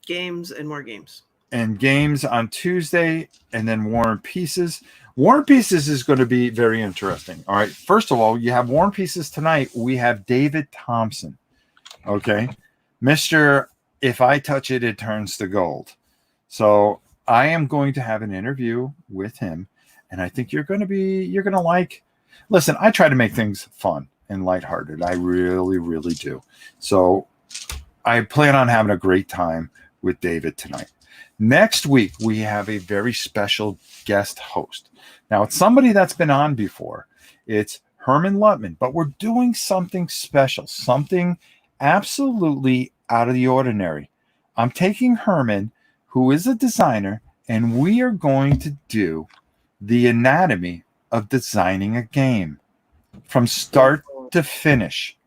Games and more games. And games on Tuesday. And then War and Pieces. War and Pieces is going to be very interesting. All right. First of all, you have War and Pieces tonight. We have David Thompson. Okay. Mr. If I touch it, it turns to gold. So I am going to have an interview with him. And I think you're going to like, listen, I try to make things fun and lighthearted. I really, really do. So I plan on having a great time with David tonight. Next week, we have a very special guest host. Now, it's somebody that's been on before. It's Herman Lutman, but we're doing something special, something absolutely out of the ordinary. I'm taking Herman, who is a designer, and we are going to do the anatomy of designing a game from start to finish.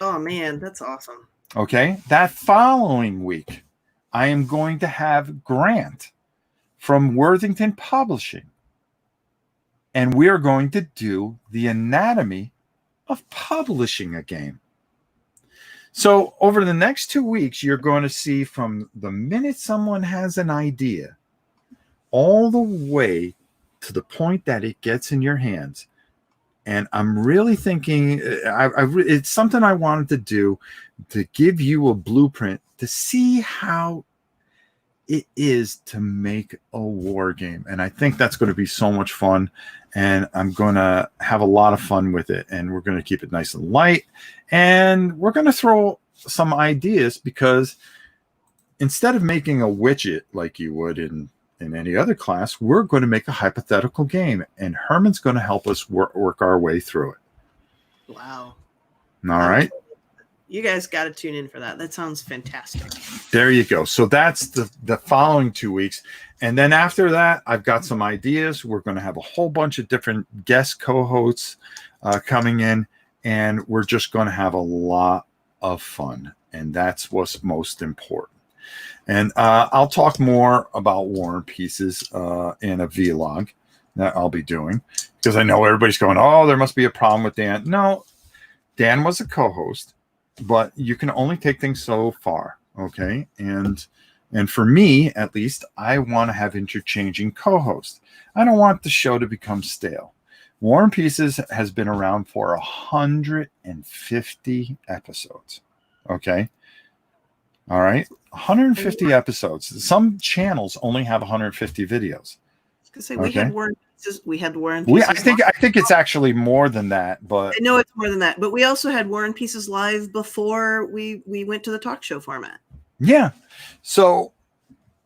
Oh, man, that's awesome. Okay. That following week, I am going to have Grant from Worthington Publishing, and we are going to do the anatomy of publishing a game. So over the next 2 weeks, you're going to see from the minute someone has an idea all the way to the point that it gets in your hands. And I'm really thinking, it's something I wanted to do to give you a blueprint to see how it is to make a war game. And I think that's going to be so much fun. And I'm going to have a lot of fun with it. And we're going to keep it nice and light. And we're going to throw some ideas, because instead of making a widget like you would in any other class, we're going to make a hypothetical game. And Herman's going to help us work our way through it. Wow. All right. You guys got to tune in for that. That sounds fantastic. There you go. So that's the following 2 weeks. And then after that, I've got some ideas. We're going to have a whole bunch of different guest co-hosts coming in, and we're just going to have a lot of fun. And that's what's most important. And I'll talk more about War and Pieces in a vlog that I'll be doing, because I know everybody's going, oh, there must be a problem with Dan. No, Dan was a co-host, but you can only take things so far. Okay. And for me, at least, I want to have interchanging co-hosts. I don't want the show to become stale. War and Pieces has been around for 150 episodes. Okay. All right. 150 episodes. Some channels only have 150 videos. We had War and Pieces. We had War and Pieces. I think it's actually more than that, but I know it's more than that. But we also had War and Pieces live before we went to the talk show format. Yeah. So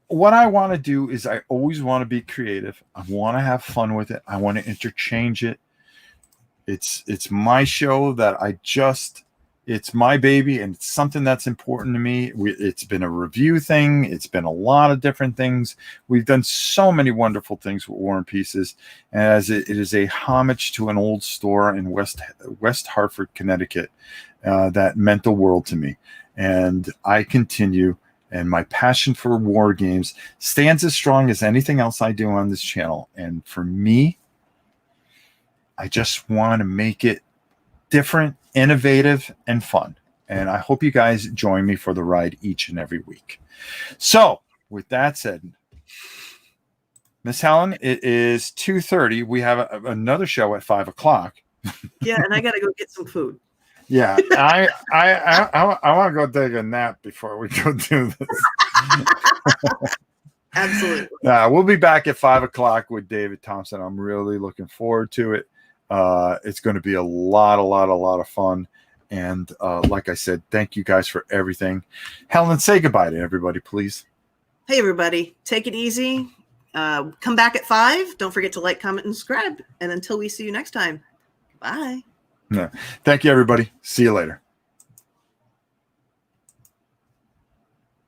what I want to do is I always want to be creative. I want to have fun with it. I want to interchange it. It's my show that it's my baby, and it's something that's important to me. It's been a review thing. It's been a lot of different things. We've done so many wonderful things with War and Pieces, as it is a homage to an old store in West Hartford, Connecticut, that meant the world to me. And I continue, and my passion for war games stands as strong as anything else I do on this channel. And for me, I just want to make it different, innovative, and fun. And I hope you guys join me for the ride each and every week. So with that said, Miss Helen, it is 2:30. We have another show at 5 o'clock. Yeah, and I got to go get some food. Yeah, I want to go take a nap before we go do this. Absolutely. We'll be back at 5 o'clock with David Thompson. I'm really looking forward to it. It's going to be a lot of fun. And like I said, thank you guys for everything. Helen, say goodbye to everybody, please. Hey, everybody. Take it easy. Come back at 5. Don't forget to like, comment, and subscribe. And until we see you next time, bye. Thank you, everybody. See you later.